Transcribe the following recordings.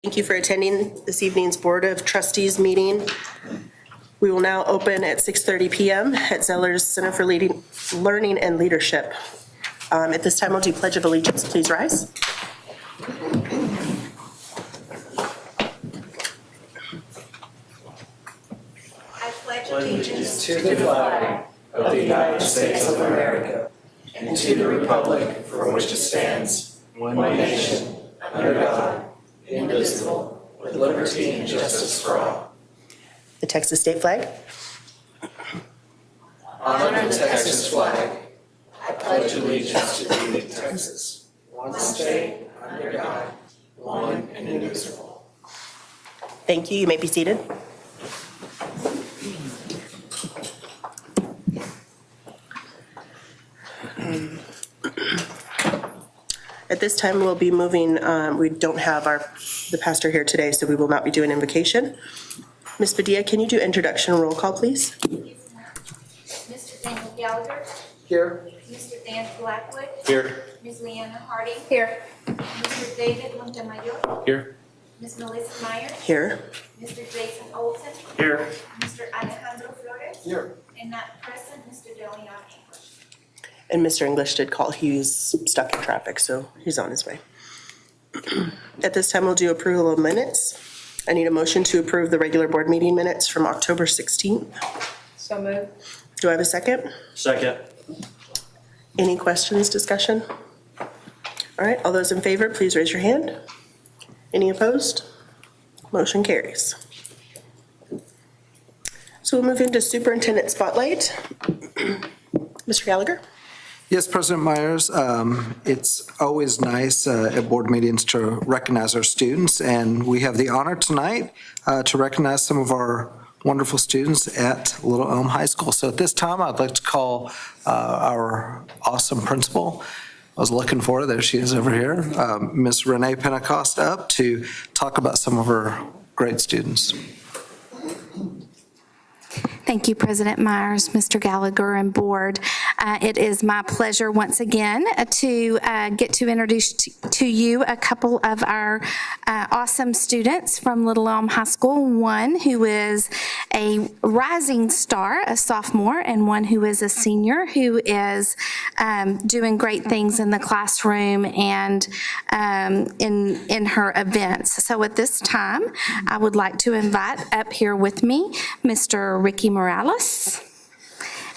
Thank you for attending this evening's Board of Trustees meeting. We will now open at 6:30 p.m. at Zeller's Center for Learning and Leadership. At this time, we'll do Pledge of Allegiance. Please rise. I pledge allegiance to the flag of the United States of America and to the republic for which it stands, one nation, under God, indivisible, with liberty and justice for all. The Texas state flag. Honor the Texas flag. I pledge allegiance to the United Texas, one state, under God, one and indivisible. Thank you. You may be seated. At this time, we'll be moving, we don't have the pastor here today, so we will not be doing invocation. Ms. Padilla, can you do introduction and roll call, please? Mr. Daniel Gallagher. Here. Mr. Dan Blackwood. Here. Ms. Leanna Harding. Here. Mr. David Montemayor. Here. Ms. Melissa Myers. Here. Mr. Jason Olson. Here. Mr. Alejandro Flores. Here. And not present, Mr. Deleon English. And Mr. English did call. He's stuck in traffic, so he's on his way. At this time, we'll do approval of minutes. I need a motion to approve the regular board meeting minutes from October 16th. So moved. Do I have a second? Second. Any questions, discussion? All right, all those in favor, please raise your hand. Any opposed? Motion carries. So we'll move into superintendent spotlight. Mr. Gallagher? Yes, President Myers, it's always nice at board meetings to recognize our students, and we have the honor tonight to recognize some of our wonderful students at Little Elm High School. So at this time, I'd like to call our awesome principal. I was looking for her, there she is over here, Miss Renee Pentecost, up to talk about some of her great students. Thank you, President Myers, Mr. Gallagher, and board. It is my pleasure once again to get to introduce to you a couple of our awesome students from Little Elm High School. One who is a rising star, a sophomore, and one who is a senior who is doing great things in the classroom and in her events. So at this time, I would like to invite up here with me Mr. Ricky Morales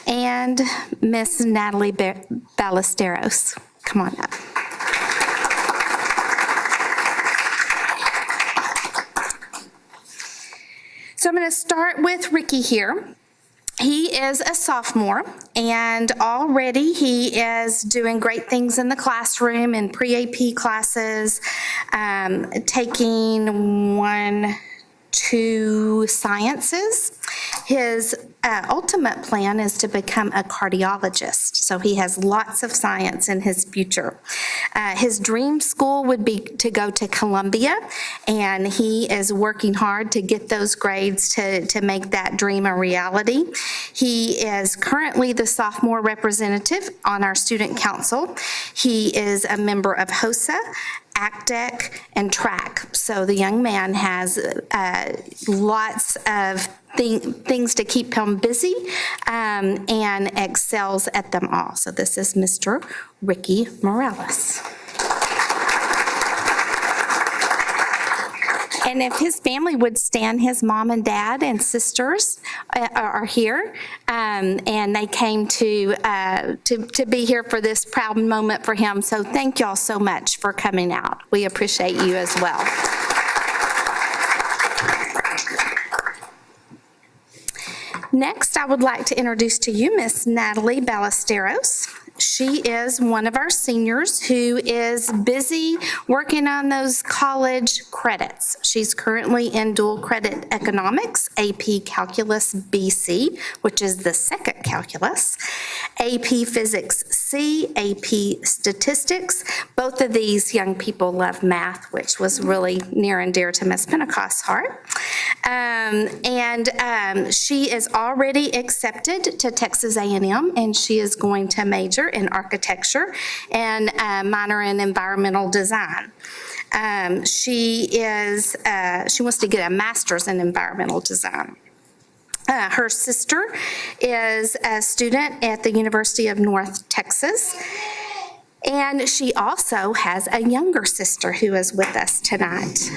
and Miss Natalie Ballesteros. Come on up. So I'm going to start with Ricky here. He is a sophomore, and already he is doing great things in the classroom in pre-AP classes, taking 1, 2 sciences. His ultimate plan is to become a cardiologist, so he has lots of science in his future. His dream school would be to go to Columbia, and he is working hard to get those grades to make that dream a reality. He is currently the sophomore representative on our student council. He is a member of HOSA, ACDEC, and TRAC. So the young man has lots of things to keep him busy and excels at them all. So this is Mr. Ricky Morales. And if his family would stand, his mom and dad and sisters are here, and they came to be here for this proud moment for him. So thank y'all so much for coming out. We appreciate you as well. Next, I would like to introduce to you Miss Natalie Ballesteros. She is one of our seniors who is busy working on those college credits. She's currently in dual credit economics, AP Calculus BC, which is the second calculus, AP Physics C, AP Statistics. Both of these young people love math, which was really near and dear to Miss Pentecost's heart. She is already accepted to Texas A&M, and she is going to major in architecture and minor in environmental design. She wants to get a master's in environmental design. Her sister is a student at the University of North Texas. And she also has a younger sister who is with us tonight.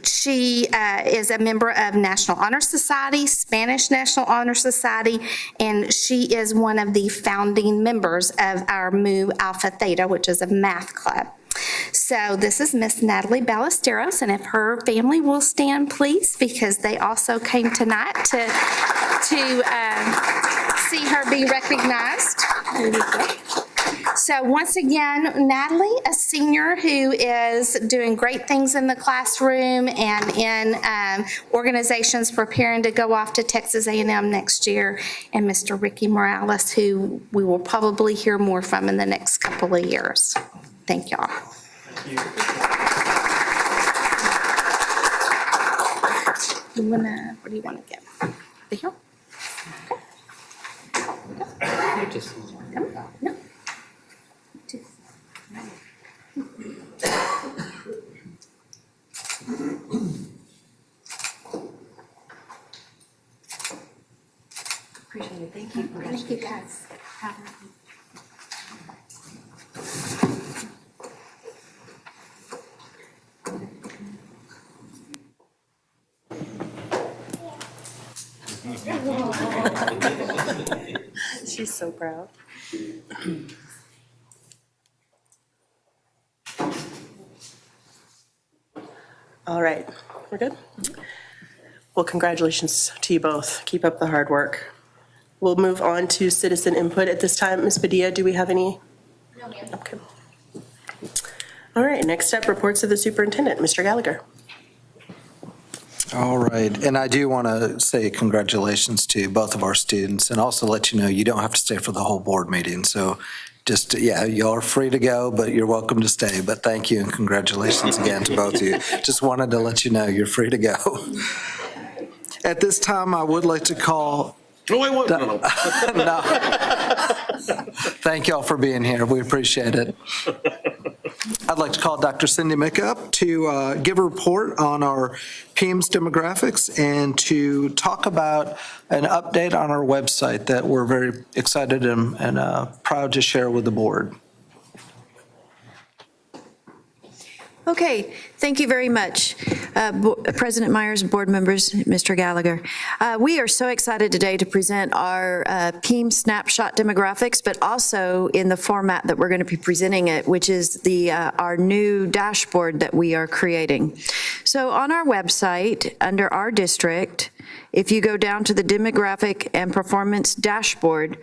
She is a member of National Honor Society, Spanish National Honor Society, and she is one of the founding members of our Mu Alpha Theta, which is a math club. So this is Miss Natalie Ballesteros, and if her family will stand, please, because they also came tonight to see her be recognized. There you go. So once again, Natalie, a senior who is doing great things in the classroom and in organizations preparing to go off to Texas A&M next year, and Mr. Ricky Morales, who we will probably hear more from in the next couple of years. Thank y'all. What do you want to get? The hill? No. Appreciate it. Thank you. Thank you, guys. She's so proud. All right, we're good? Well, congratulations to you both. Keep up the hard work. We'll move on to citizen input at this time. Ms. Padilla, do we have any? No, ma'am. Okay. All right, next up, reports of the superintendent. Mr. Gallagher. All right, and I do want to say congratulations to both of our students, and also let you know you don't have to stay for the whole board meeting. So just, yeah, y'all are free to go, but you're welcome to stay. But thank you and congratulations again to both of you. Just wanted to let you know you're free to go. At this time, I would like to call. No, I won't. No. No. Thank y'all for being here. We appreciate it. I'd like to call Dr. Cindy Mick up to give a report on our PEMS demographics and to talk about an update on our website that we're very excited and proud to share with the board. Okay, thank you very much, President Myers, board members, Mr. Gallagher. We are so excited today to present our PEM snapshot demographics, but also in the format that we're going to be presenting it, which is our new dashboard that we are creating. So on our website, under our district, if you go down to the demographic and performance dashboard,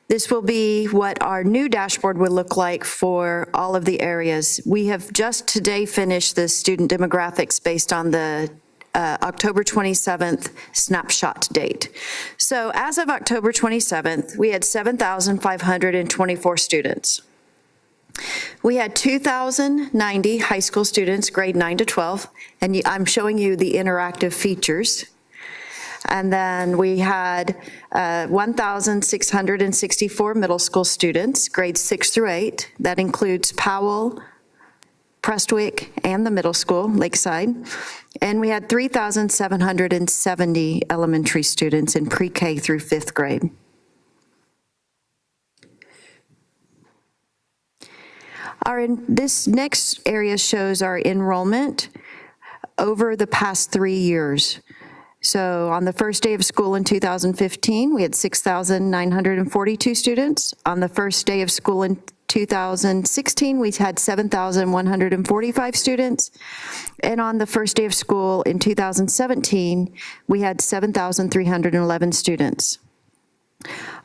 this will be what our new dashboard will look like for all of the areas. We have just today finished the student demographics based on the October 27th snapshot date. So as of October 27th, we had 7,524 students. We had 2,090 high school students, grade 9 to 12, and I'm showing you the interactive features. And then we had 1,664 middle school students, grades 6 through 8. That includes Powell, Prestwick, and the middle school, Lakeside. And we had 3,770 elementary students in pre-K through 5th grade. This next area shows our enrollment over the past 3 years. So on the first day of school in 2015, we had 6,942 students. On the first day of school in 2016, we had 7,145 students. And on the first day of school in 2017, we had 7,311 students.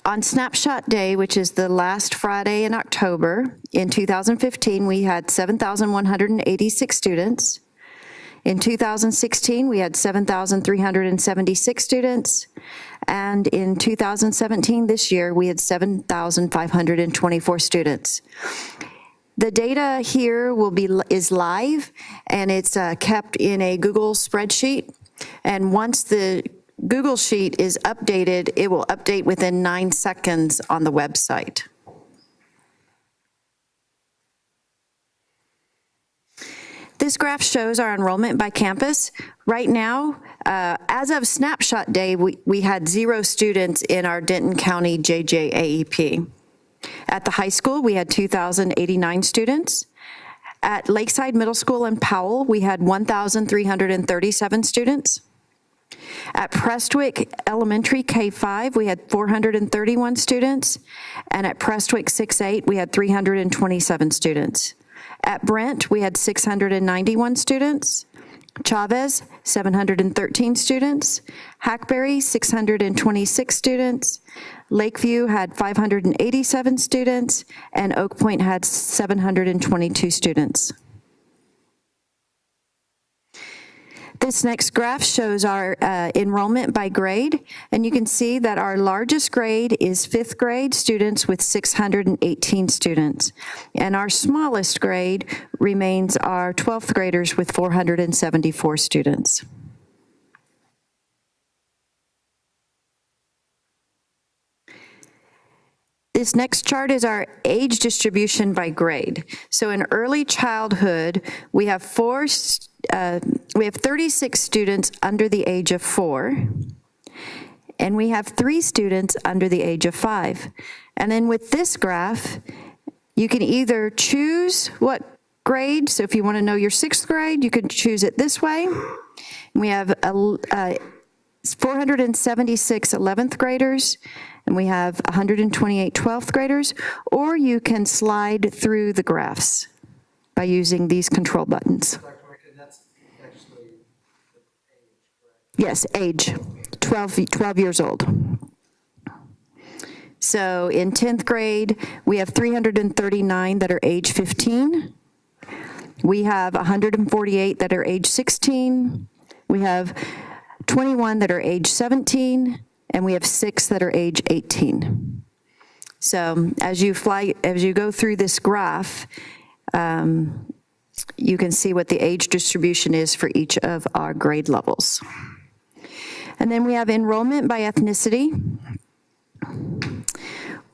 On Snapshot Day, which is the last Friday in October, in 2015, we had 7,186 students. In 2016, we had 7,376 students, and in 2017, this year, we had 7,524 students. The data here is live, and it's kept in a Google spreadsheet, and once the Google Sheet is updated, it will update within 9 seconds on the website. This graph shows our enrollment by campus. Right now, as of snapshot day, we had 0 students in our Denton County JJAEP. At the high school, we had 2,089 students. At Lakeside Middle School in Powell, we had 1,337 students. At Prestwick Elementary K-5, we had 431 students, and at Prestwick 6-8, we had 327 students. At Brent, we had 691 students. Chavez, 713 students. Hackberry, 626 students. Lakeview had 587 students, and Oak Point had 722 students. This next graph shows our enrollment by grade, and you can see that our largest grade is 5th grade students with 618 students, and our smallest grade remains our 12th graders with 474 students. This next chart is our age distribution by grade. So in early childhood, we have 36 students under the age of 4, and we have 3 students under the age of 5. And then with this graph, you can either choose what grade, so if you want to know your 6th grade, you can choose it this way. We have 476 11th graders, and we have 128 12th graders, or you can slide through the graphs by using these control buttons. Yes, age, 12 years old. So in 10th grade, we have 339 that are age 15. We have 148 that are age 16. We have 21 that are age 17, and we have 6 that are age 18. So as you go through this graph, you can see what the age distribution is for each of our grade levels. And then we have enrollment by ethnicity.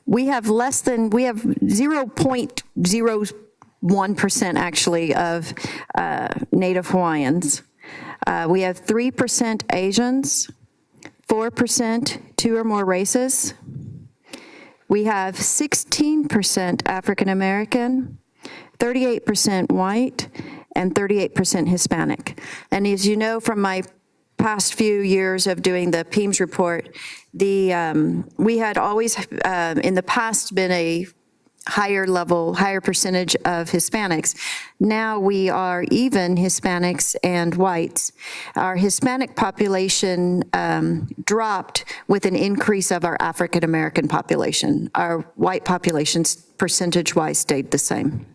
We have 0.01% actually of Native Hawaiians. We have 3% Asians, 4% 2 or more races. We have 16% African American, 38% white, and 38% Hispanic. And as you know from my past few years of doing the PEAMS report, we had always in the past been a higher percentage of Hispanics. Now we are even Hispanics and whites. Our Hispanic population dropped with an increase of our African American population. Our white populations percentage-wise stayed the same.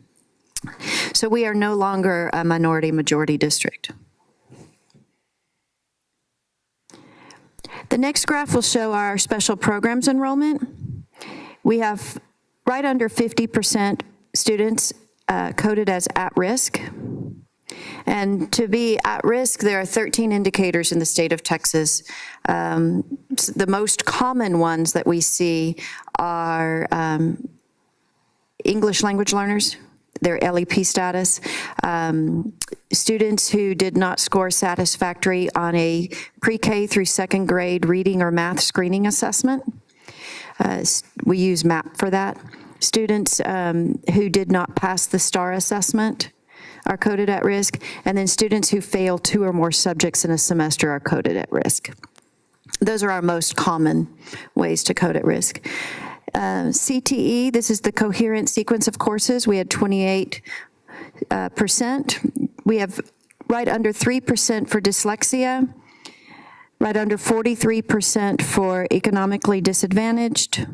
So we are no longer a minority-majority district. The next graph will show our special programs enrollment. We have right under 50% students coded as at-risk. And to be at risk, there are 13 indicators in the state of Texas. The most common ones that we see are English language learners, their LEP status, students who did not score satisfactory on a pre-K through 2nd grade reading or math screening assessment. We use MAP for that. Students who did not pass the STAR assessment are coded at risk, and then students who fail 2 or more subjects in a semester are coded at risk. Those are our most common ways to code at risk. CTE, this is the coherent sequence of courses. We had 28%. We have right under 3% for dyslexia, right under 43% for economically disadvantaged,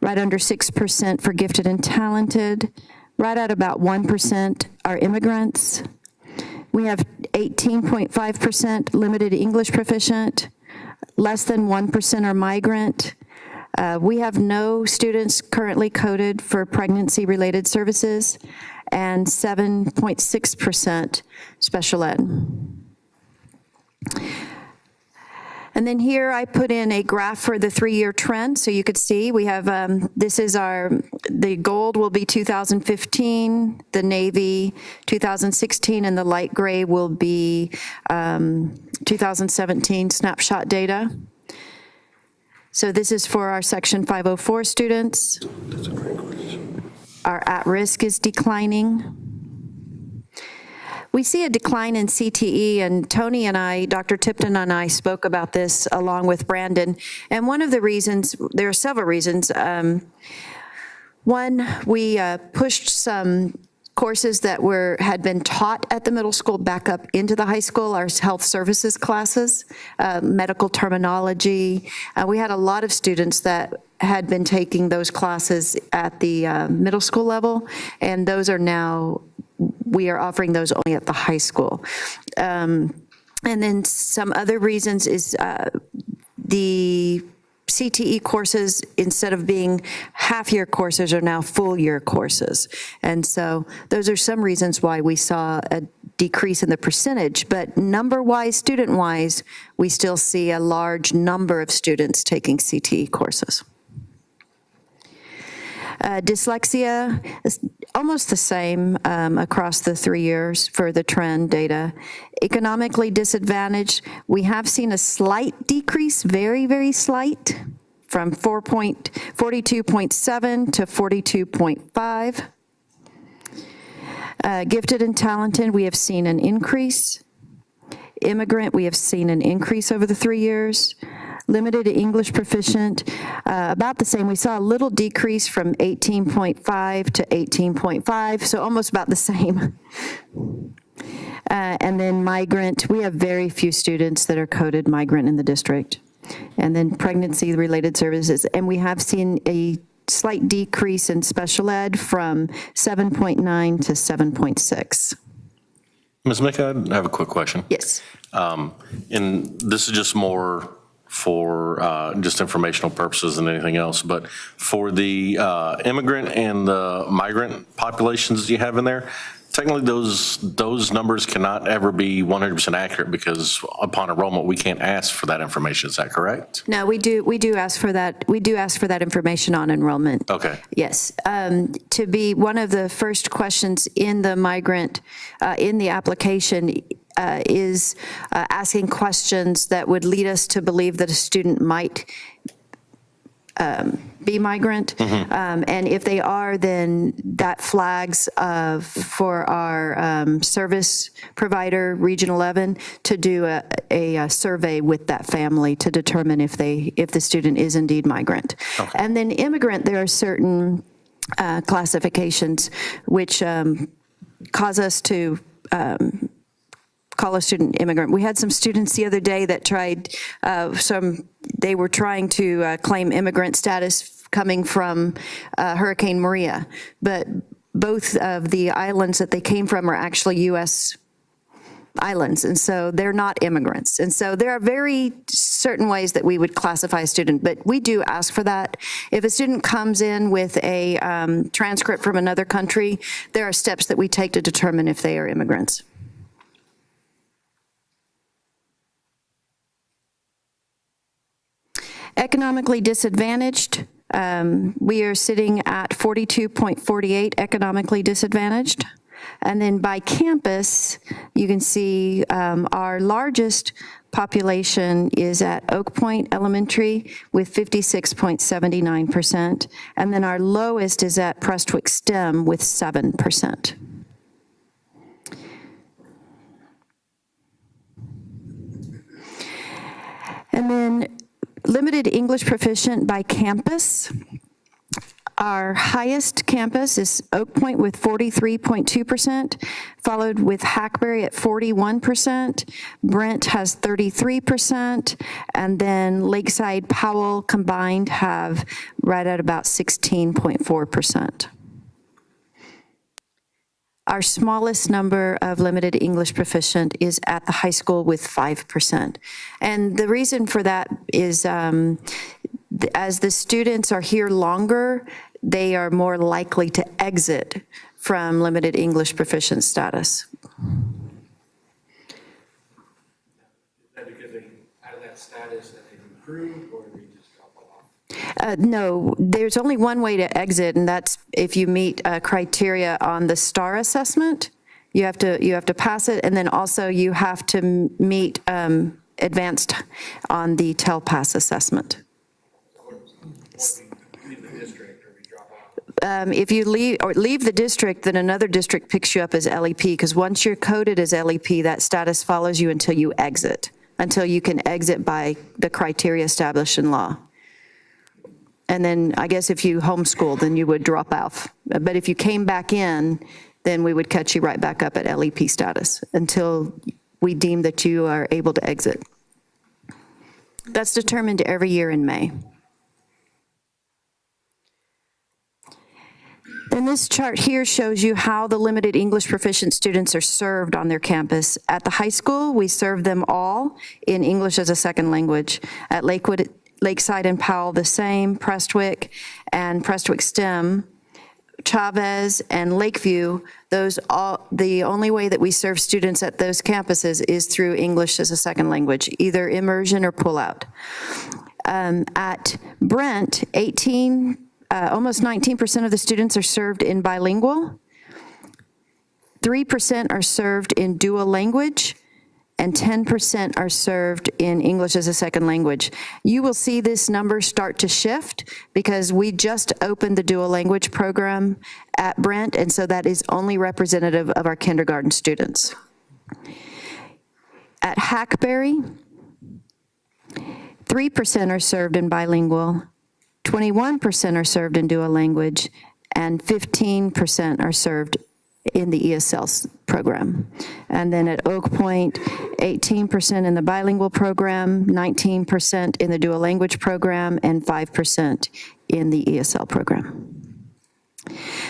right under 6% for gifted and talented, right at about 1% are immigrants. We have 18.5% limited English proficient, less than 1% are migrant. We have no students currently coded for pregnancy-related services, and 7.6% special ed. And then here I put in a graph for the 3-year trend, so you could see we have, this is the gold will be 2015, the navy 2016, and the light gray will be 2017 snapshot data. So this is for our Section 504 students. Our at-risk is declining. We see a decline in CTE, and Tony and I, Dr. Tipton and I spoke about this along with Brandon. And one of the reasons, there are several reasons. One, we pushed some courses that had been taught at the middle school back up into the high school, our health services classes, medical terminology. We had a lot of students that had been taking those classes at the middle school level, and those are now, we are offering those only at the high school. And then some other reasons is the CTE courses, instead of being half-year courses, are now full-year courses. And so those are some reasons why we saw a decrease in the percentage, but number-wise, student-wise, we still see a large number of students taking CTE courses. Dyslexia is almost the same across the 3 years for the trend data. Economically disadvantaged, we have seen a slight decrease, very, very slight, from 42.7 to 42.5. Gifted and talented, we have seen an increase. Immigrant, we have seen an increase over the 3 years. Limited English proficient, about the same. We saw a little decrease from 18.5 to 18.5, so almost about the same. And then migrant, we have very few students that are coded migrant in the district. And then pregnancy-related services, and we have seen a slight decrease in special ed from 7.9 to 7.6. Ms. Mick, I have a quick question. Yes. And this is just more for just informational purposes than anything else, but for the immigrant and the migrant populations you have in there, technically those numbers cannot ever be 100% accurate, because upon enrollment, we can't ask for that information. Is that correct? No, we do ask for that. We do ask for that information on enrollment. Okay. Yes. To be one of the first questions in the migrant, in the application, is asking questions that would lead us to believe that a student might be migrant. And if they are, then that flags for our service provider, Region 11, to do a survey with that family to determine if the student is indeed migrant. Okay. And then immigrant, there are certain classifications which cause us to call a student immigrant. We had some students the other day that tried, they were trying to claim immigrant status coming from Hurricane Maria, but both of the islands that they came from are actually U.S. islands, and so they're not immigrants. And so there are very certain ways that we would classify a student, but we do ask for that. If a student comes in with a transcript from another country, there are steps that we take to determine if they are immigrants. Economically disadvantaged, we are sitting at 42.48 economically disadvantaged. And then by campus, you can see our largest population is at Oak Point Elementary with 56.79%. And then our lowest is at Prestwick STEM with 7%. And then limited English proficient by campus. Our highest campus is Oak Point with 43.2%, followed with Hackberry at 41%. Brent has 33%, and then Lakeside, Powell combined have right at about 16.4%. Our smallest number of limited English proficient is at the high school with 5%. And the reason for that is as the students are here longer, they are more likely to exit from limited English proficient status. Is that because they out of that status that they've improved, or they just drop off? No, there's only one way to exit, and that's if you meet criteria on the STAR assessment. You have to pass it, and then also you have to meet advanced on the TELPAS assessment. Leave the district or we drop off? If you leave the district, then another district picks you up as LEP, because once you're coded as LEP, that status follows you until you exit, until you can exit by the criteria established in law. And then I guess if you homeschool, then you would drop off. But if you came back in, then we would catch you right back up at LEP status until we deem that you are able to exit. That's determined every year in May. And this chart here shows you how the limited English proficient students are served on their campus. At the high school, we serve them all in English as a second language. At Lakeside and Powell, the same. Prestwick and Prestwick STEM, Chavez and Lakeview, the only way that we serve students at those campuses is through English as a second language, either immersion or pull-out. At Brent, almost 19% of the students are served in bilingual, 3% are served in dual language, and 10% are served in English as a second language. You will see this number start to shift because we just opened the dual language program at Brent, and so that is only representative of our kindergarten students. At Hackberry, 3% are served in bilingual, 21% are served in dual language, and 15% are served in the ESL program. And then at Oak Point, 18% in the bilingual program, 19% in the dual language program, and 5% in the ESL program.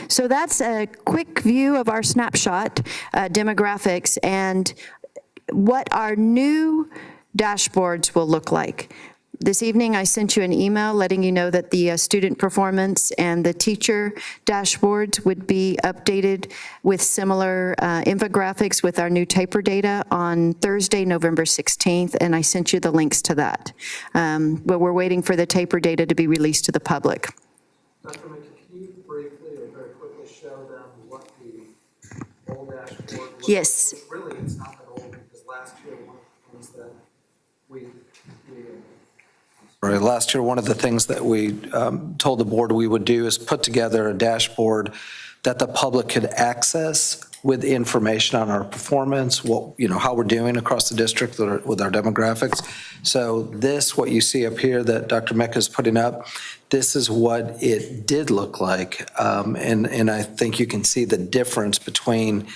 So that's a quick view of our snapshot demographics and what our new dashboards will look like. This evening, I sent you an email letting you know that the student performance and the teacher dashboards would be updated with similar infographics with our new taper data on Thursday, November 16th, and I sent you the links to that. But we're waiting for the taper data to be released to the public. Dr. Mickey, can you briefly or very quickly show them what the old dashboard looks like? Yes. Really, it's not that old because last year, one of the things that last year, one of the things that we told the board we would do is put together a dashboard that the public could access with information on our performance, how we're doing across the district with our demographics. So this, what you see up here that Dr. Mecca is putting up, this is what it did look like. And I think you can see the difference between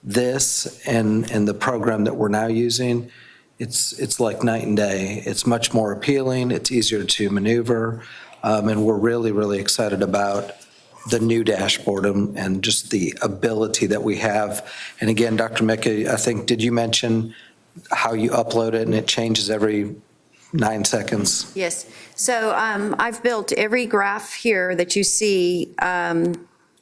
this and the program that we're now using. It's like night and day. It's much more appealing. It's easier to maneuver. And we're really, really excited about the new dashboard and just the ability that we have. And again, Dr. Mecca, I think, did you mention how you upload it and it changes every 9 seconds? Yes. So I've built every graph here that you see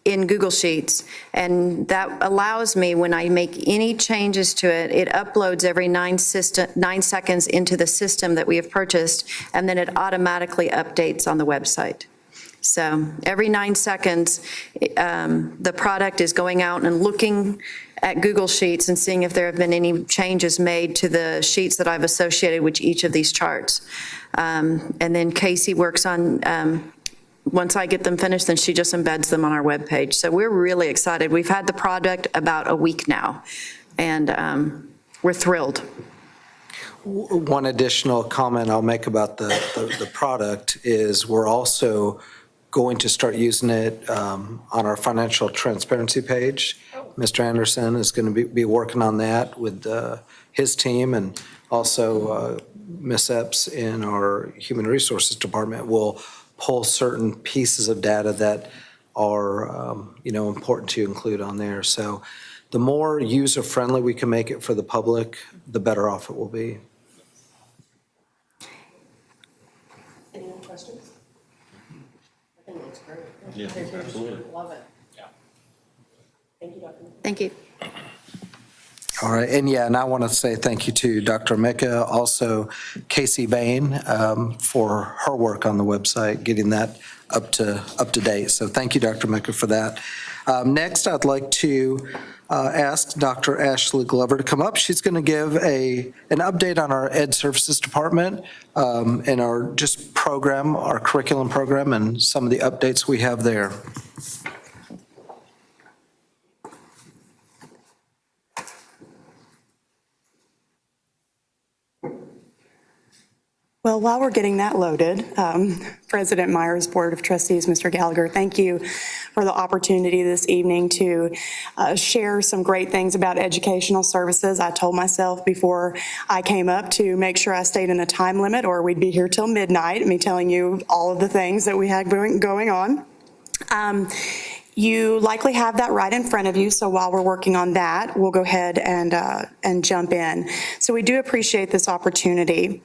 in Google Sheets, and that allows me, when I make any changes to it, it uploads every 9 seconds into the system that we have purchased, and then it automatically updates on the website. So every 9 seconds, the product is going out and looking at Google Sheets and seeing if there have been any changes made to the sheets that I've associated with each of these charts. And then Casey works on, once I get them finished, then she just embeds them on our webpage. So we're really excited. We've had the product about a week now, and we're thrilled. One additional comment I'll make about the product is we're also going to start using it on our financial transparency page. Mr. Anderson is going to be working on that with his team, and also Ms. Epps in our Human Resources Department will pull certain pieces of data that are important to include on there. So the more user-friendly we can make it for the public, the better off it will be. Any other questions? I think it looks great. Yeah, absolutely. Love it. Thank you, Dr. Thank you. All right, and I want to say thank you to Dr. Mika, also Casey Bain, for her work on the website, getting that up to date. So thank you, Dr. Mika, for that. Next, I'd like to ask Dr. Ashley Glover to come up. She's going to give an update on our Ed Services Department and our just program, our curriculum program, and some of the updates we have there. Well, while we're getting that loaded, President Myers, Board of Trustees, Mr. Gallagher, thank you for the opportunity this evening to share some great things about educational services. I told myself before I came up to make sure I stayed in a time limit or we'd be here till midnight, me telling you all of the things that we had going on. You likely have that right in front of you, so while we're working on that, we'll go ahead and jump in. So we do appreciate this opportunity.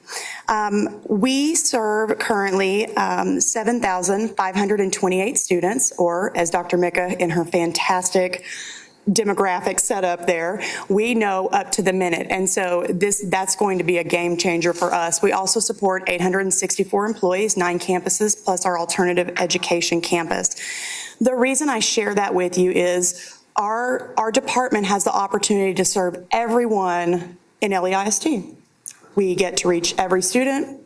We serve currently 7,528 students, or as Dr. Mika in her fantastic demographic setup there, we know up to the minute. And so that's going to be a game changer for us. We also support 864 employees, 9 campuses, plus our alternative education campus. The reason I share that with you is our department has the opportunity to serve everyone in Elm ISD. We get to reach every student,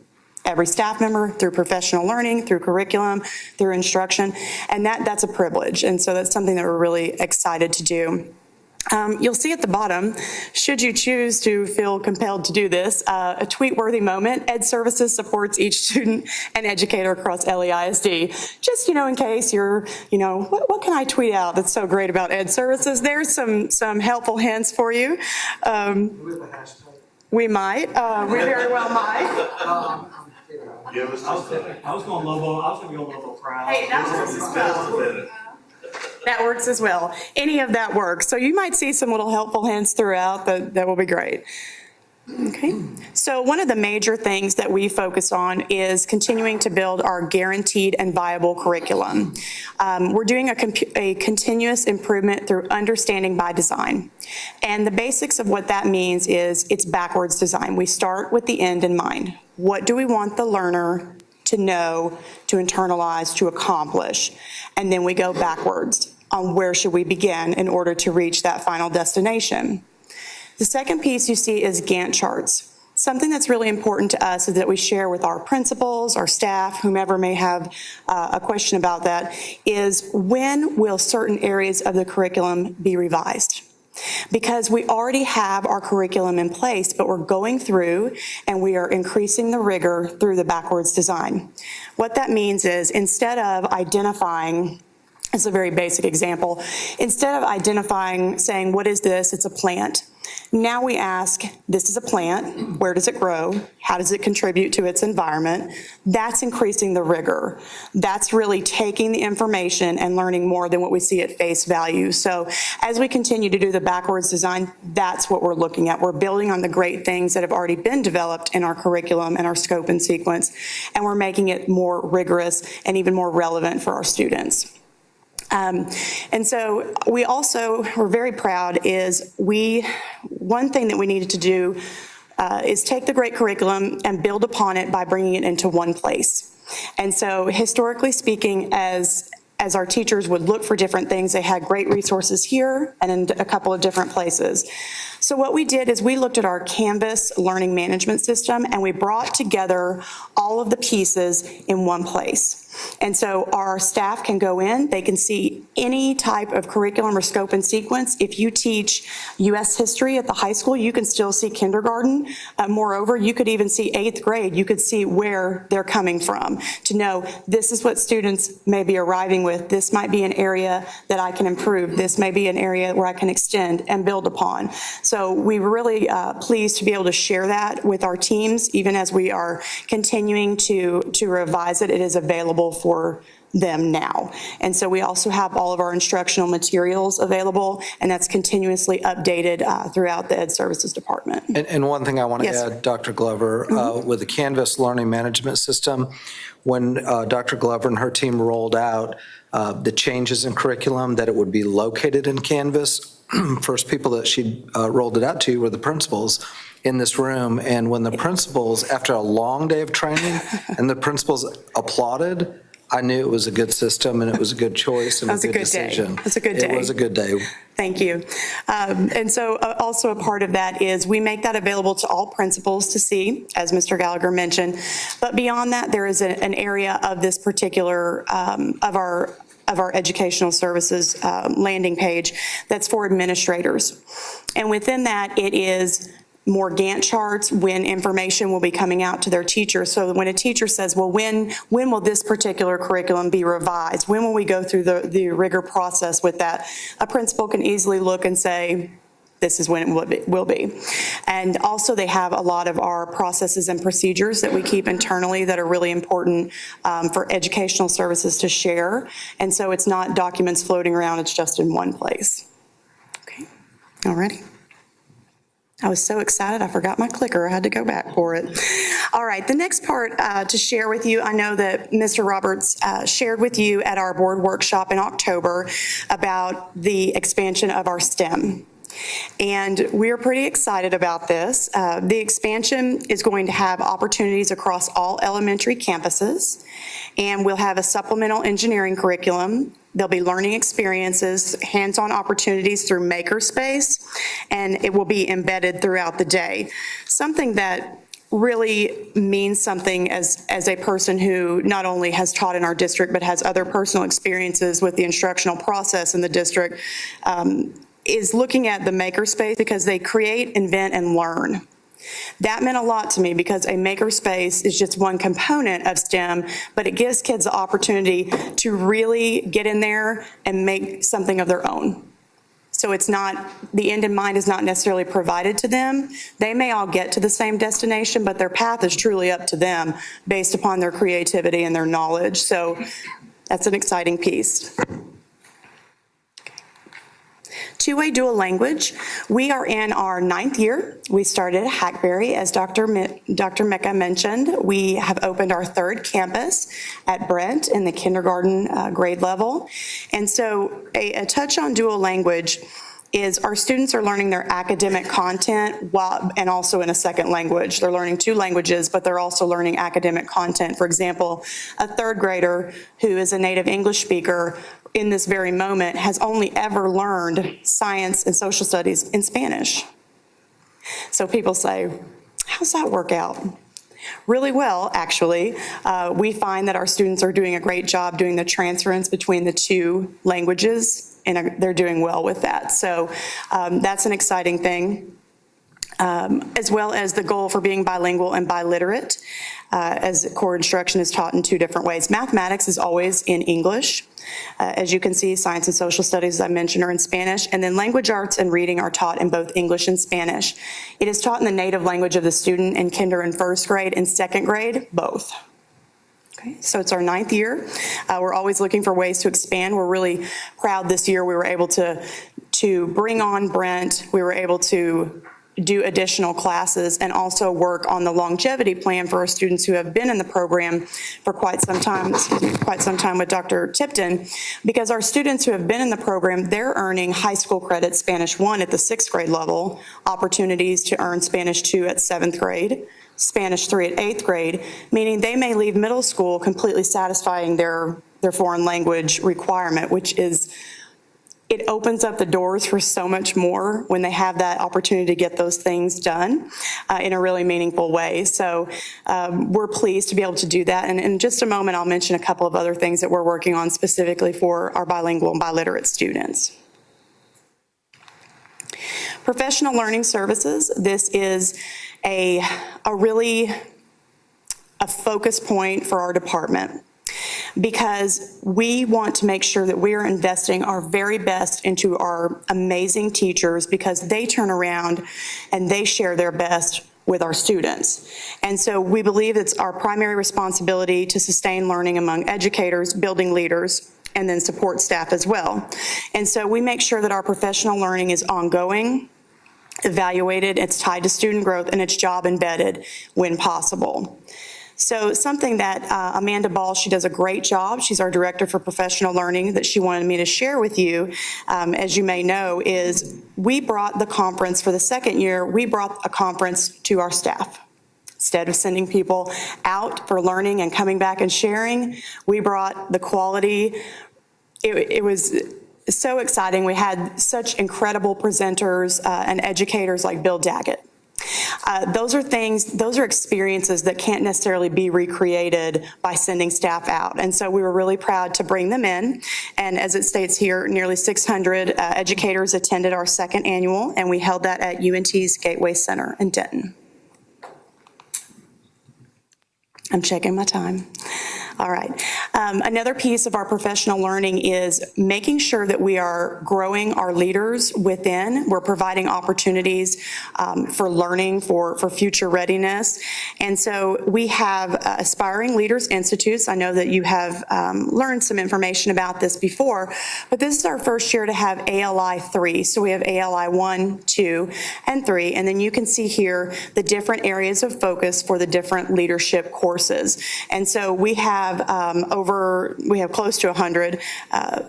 every staff member through professional learning, through curriculum, through instruction, and that's a privilege. And so that's something that we're really excited to do. You'll see at the bottom, should you choose to feel compelled to do this, a tweet-worthy moment, Ed Services supports each student and educator across Elm ISD. Just, in case you're, what can I tweet out that's so great about Ed Services? There's some helpful hints for you. We might, we very well might. I was going to be a Lobo crowd. Hey, that works as well. That works as well. Any of that works. So you might see some little helpful hints throughout that will be great. Okay. So one of the major things that we focus on is continuing to build our guaranteed and viable curriculum. We're doing a continuous improvement through understanding by design. And the basics of what that means is it's backwards design. We start with the end in mind. What do we want the learner to know, to internalize, to accomplish? And then we go backwards on where should we begin in order to reach that final destination. The second piece you see is Gantt charts. Something that's really important to us is that we share with our principals, our staff, whomever may have a question about that, is when will certain areas of the curriculum be revised? Because we already have our curriculum in place, but we're going through and we are increasing the rigor through the backwards design. What that means is instead of identifying, it's a very basic example, instead of identifying, saying, what is this? It's a plant. Now we ask, this is a plant, where does it grow? How does it contribute to its environment? That's increasing the rigor. That's really taking the information and learning more than what we see at face value. So as we continue to do the backwards design, that's what we're looking at. We're building on the great things that have already been developed in our curriculum and our scope and sequence, and we're making it more rigorous and even more relevant for our students. And so we're very proud one thing that we needed to do is take the great curriculum and build upon it by bringing it into one place. And so historically speaking, as our teachers would look for different things, they had great resources here and in a couple of different places. So what we did is we looked at our Canvas learning management system and we brought together all of the pieces in one place. And so our staff can go in, they can see any type of curriculum or scope and sequence. If you teach U.S. history at the high school, you can still see kindergarten. Moreover, you could even see 8th grade. You could see where they're coming from to know this is what students may be arriving with. This might be an area that I can improve. This may be an area where I can extend and build upon. So we were really pleased to be able to share that with our teams, even as we are continuing to revise it. It is available for them now. And so we also have all of our instructional materials available, and that's continuously updated throughout the Ed Services Department. And one thing I want to add, Dr. Glover, with the Canvas learning management system, when Dr. Glover and her team rolled out the changes in curriculum, that it would be located in Canvas, first people that she rolled it out to were the principals in this room. And when the principals, after a long day of training, and the principals applauded, I knew it was a good system and it was a good choice and That was a a good good day. decision. That's a good day. It was a good day. Thank you. And so also a part of that is we make that available to all principals to see, as Mr. Gallagher mentioned. But beyond that, there is an area of this particular, of our educational services landing page that's for administrators. And within that, it is more Gantt charts when information will be coming out to their teachers. So when a teacher says, well, when will this particular curriculum be revised? When will we go through the rigor process with that? A principal can easily look and say, this is when it will be. And also they have a lot of our processes and procedures that we keep internally that are really important for educational services to share. And so it's not documents floating around, it's just in one place. Okay, all righty. I was so excited, I forgot my clicker. I had to go back for it. All right, the next part to share with you, I know that Mr. Roberts shared with you at our board workshop in October about the expansion of our STEM. And we're pretty excited about this. The expansion is going to have opportunities across all elementary campuses, and we'll have a supplemental engineering curriculum. There'll be learning experiences, hands-on opportunities through Makerspace, and it will be embedded throughout the day. Something that really means something as a person who not only has taught in our district, but has other personal experiences with the instructional process in the district, is looking at the Makerspace because they create, invent, and learn. That meant a lot to me because a makerspace is just one component of STEM, but it gives kids the opportunity to really get in there and make something of their own. So it's not, the end in mind is not necessarily provided to them. They may all get to the same destination, but their path is truly up to them based upon their creativity and their knowledge. So that's an exciting piece. Two-way dual language. We are in our 9th year. We started at Hackberry, as Dr. Mecca mentioned. We have opened our 3rd campus at Brent in the kindergarten grade level. And so a touch on dual language is our students are learning their academic content and also in a second language. They're learning 2 languages, but they're also learning academic content. For example, a 3rd grader who is a native English speaker in this very moment has only ever learned science and social studies in Spanish. So people say, how's that work out? Really well, actually. We find that our students are doing a great job doing the transference between the 2 languages, and they're doing well with that. So that's an exciting thing. As well as the goal for being bilingual and biliterate, as core instruction is taught in 2 different ways. Mathematics is always in English. As you can see, science and social studies, as I mentioned, are in Spanish, and then language arts and reading are taught in both English and Spanish. It is taught in the native language of the student in kinder and 1st grade, and 2nd grade, both. Okay, so it's our 9th year. We're always looking for ways to expand. We're really proud this year we were able to bring on Brent. We were able to do additional classes and also work on the longevity plan for our students who have been in the program for quite some time with Dr. Tipton, because our students who have been in the program, they're earning high school credit Spanish 1 at the 6th grade level, opportunities to earn Spanish 2 at 7th grade, Spanish 3 at 8th grade, meaning they may leave middle school completely satisfying their foreign language requirement, which is, it opens up the doors for so much more when they have that opportunity to get those things done in a really meaningful way. So we're pleased to be able to do that. And in just a moment, I'll mention a couple of other things that we're working on specifically for our bilingual and biliterate students. Professional learning services. This is a focus point for our department, because we want to make sure that we are investing our very best into our amazing teachers, because they turn around and they share their best with our students. And so we believe it's our primary responsibility to sustain learning among educators, building leaders, and then support staff as well. And so we make sure that our professional learning is ongoing, evaluated, it's tied to student growth, and it's job embedded when possible. So something that Amanda Ball, she does a great job. She's our Director for Professional Learning that she wanted me to share with you, as you may know, is we brought the conference for the second year, we brought a conference to our staff. Instead of sending people out for learning and coming back and sharing, we brought the quality. It was so exciting. We had such incredible presenters and educators like Bill Daggett. Those are experiences that can't necessarily be recreated by sending staff out. And so we were really proud to bring them in. And as it states here, nearly 600 educators attended our second annual, and we held that at UNT's Gateway Center in Denton. I'm checking my time. All right. Another piece of our professional learning is making sure that we are growing our leaders within. We're providing opportunities for learning for future readiness. And so we have Aspiring Leaders Institutes. I know that you have learned some information about this before, but this is our first year to have ALI 3. So we have ALI 1, 2, and 3. And then you can see here the different areas of focus for the different leadership courses. And so we have close to 100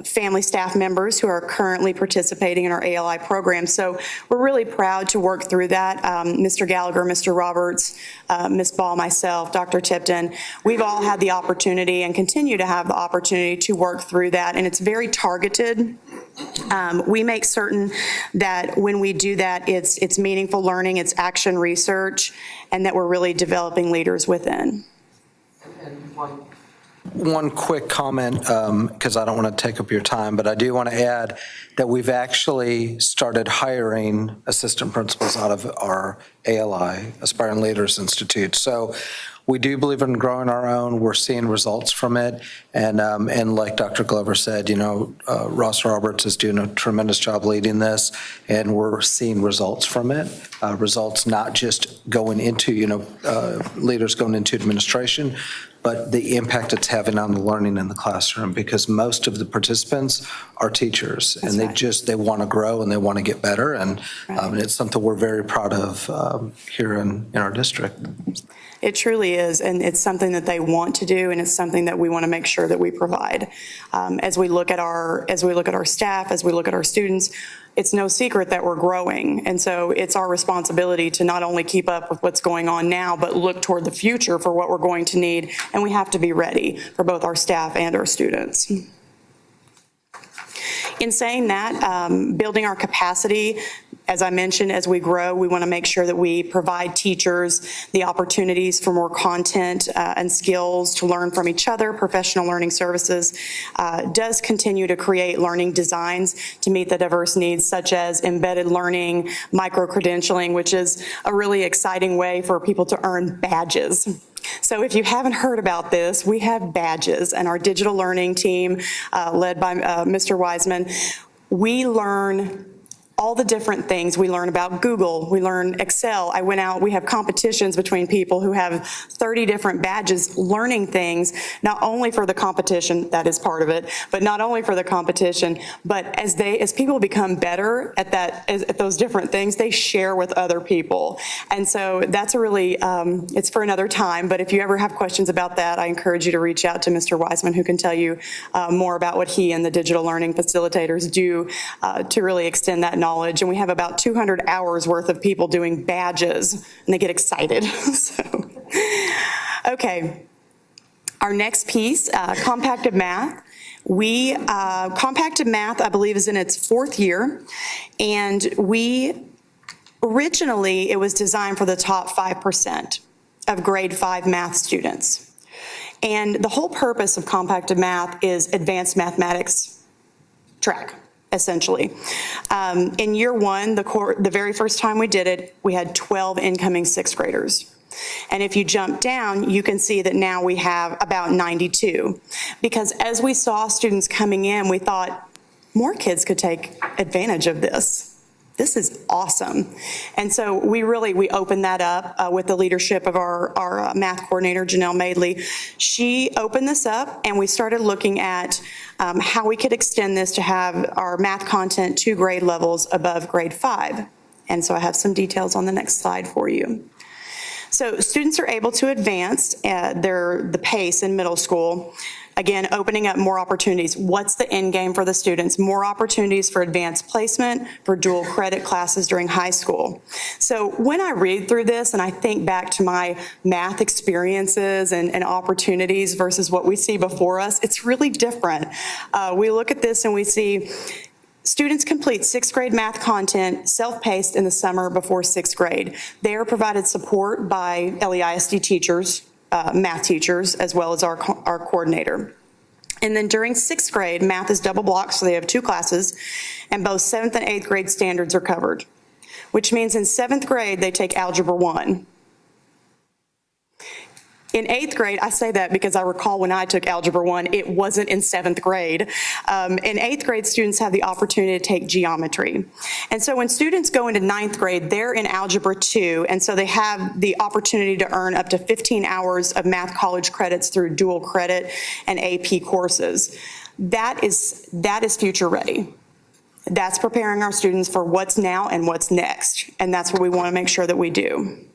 family staff members who are currently participating in our ALI program. So we're really proud to work through that. Mr. Gallagher, Mr. Roberts, Ms. Ball, myself, Dr. Tipton, we've all had the opportunity and continue to have the opportunity to work through that, and it's very targeted. We make certain that when we do that, it's meaningful learning, it's action research, and that we're really developing leaders within. One quick comment, because I don't want to take up your time, but I do want to add that we've actually started hiring assistant principals out of our ALI, Aspiring Leaders Institute. So we do believe in growing our own. We're seeing results from it. And like Dr. Glover said, Ross Roberts is doing a tremendous job leading this, and we're seeing results from it. Results not just going into, leaders going into administration, but the impact it's having on the learning in the classroom, because most of the participants are teachers, and they want to grow and they want to get better, and it's something we're very proud of here in our district. It truly is, and it's something that they want to do, and it's something that we want to make sure that we provide. As we look at our staff, as we look at our students, it's no secret that we're growing, and so it's our responsibility to not only keep up with what's going on now, but look toward the future for what we're going to need, and we have to be ready for both our staff and our students. In saying that, building our capacity, as I mentioned, as we grow, we want to make sure that we provide teachers the opportunities for more content and skills to learn from each other. Professional Learning Services does continue to create learning designs to meet the diverse needs, such as embedded learning, micro-credentialing, which is a really exciting way for people to earn badges. So if you haven't heard about this, we have badges, and our digital learning team, led by Mr. Wiseman, we learn all the different things. We learn about Google, we learn Excel. I went out, we have competitions between people who have 30 different badges learning things, not only for the competition, that is part of it, but not only for the competition, but as people become better at those different things, they share with other people. And so that's a really, it's for another time, but if you ever have questions about that, I encourage you to reach out to Mr. Wiseman, who can tell you more about what he and the digital learning facilitators do to really extend that knowledge. And we have about 200 hours worth of people doing badges, and they get excited. So, okay. Our next piece, compacted math. Compacted math, I believe, is in its fourth year, and originally it was designed for the top 5% of grade 5 math students. And the whole purpose of compacted math is advanced mathematics track, essentially. In year one, the very first time we did it, we had 12 incoming sixth graders. And if you jump down, you can see that now we have about 92. Because as we saw students coming in, we thought more kids could take advantage of this. This is awesome. And so we opened that up with the leadership of our math coordinator, Janelle Maidley. She opened this up, and we started looking at how we could extend this to have our math content 2 grade levels above grade 5. And so I have some details on the next slide for you. So students are able to advance the pace in middle school. Again, opening up more opportunities. What's the end game for the students? More opportunities for advanced placement, for dual credit classes during high school. So when I read through this and I think back to my math experiences and opportunities versus what we see before us, it's really different. We look at this and we see students complete sixth grade math content self-paced in the summer before sixth grade. They are provided support by Elm ISD teachers, math teachers, as well as our coordinator. And then during sixth grade, math is double blocked, so they have 2 classes, and both 7th and 8th grade standards are covered, which means in 7th grade, they take Algebra 1. In 8th grade, I say that because I recall when I took Algebra 1, it wasn't in 7th grade. In 8th grade, students have the opportunity to take geometry. And so when students go into 9th grade, they're in Algebra 2, and so they have the opportunity to earn up to 15 hours of math college credits through dual credit and AP courses. That is future ready. That's preparing our students for what's now and what's next, and that's what we want to make sure that we do.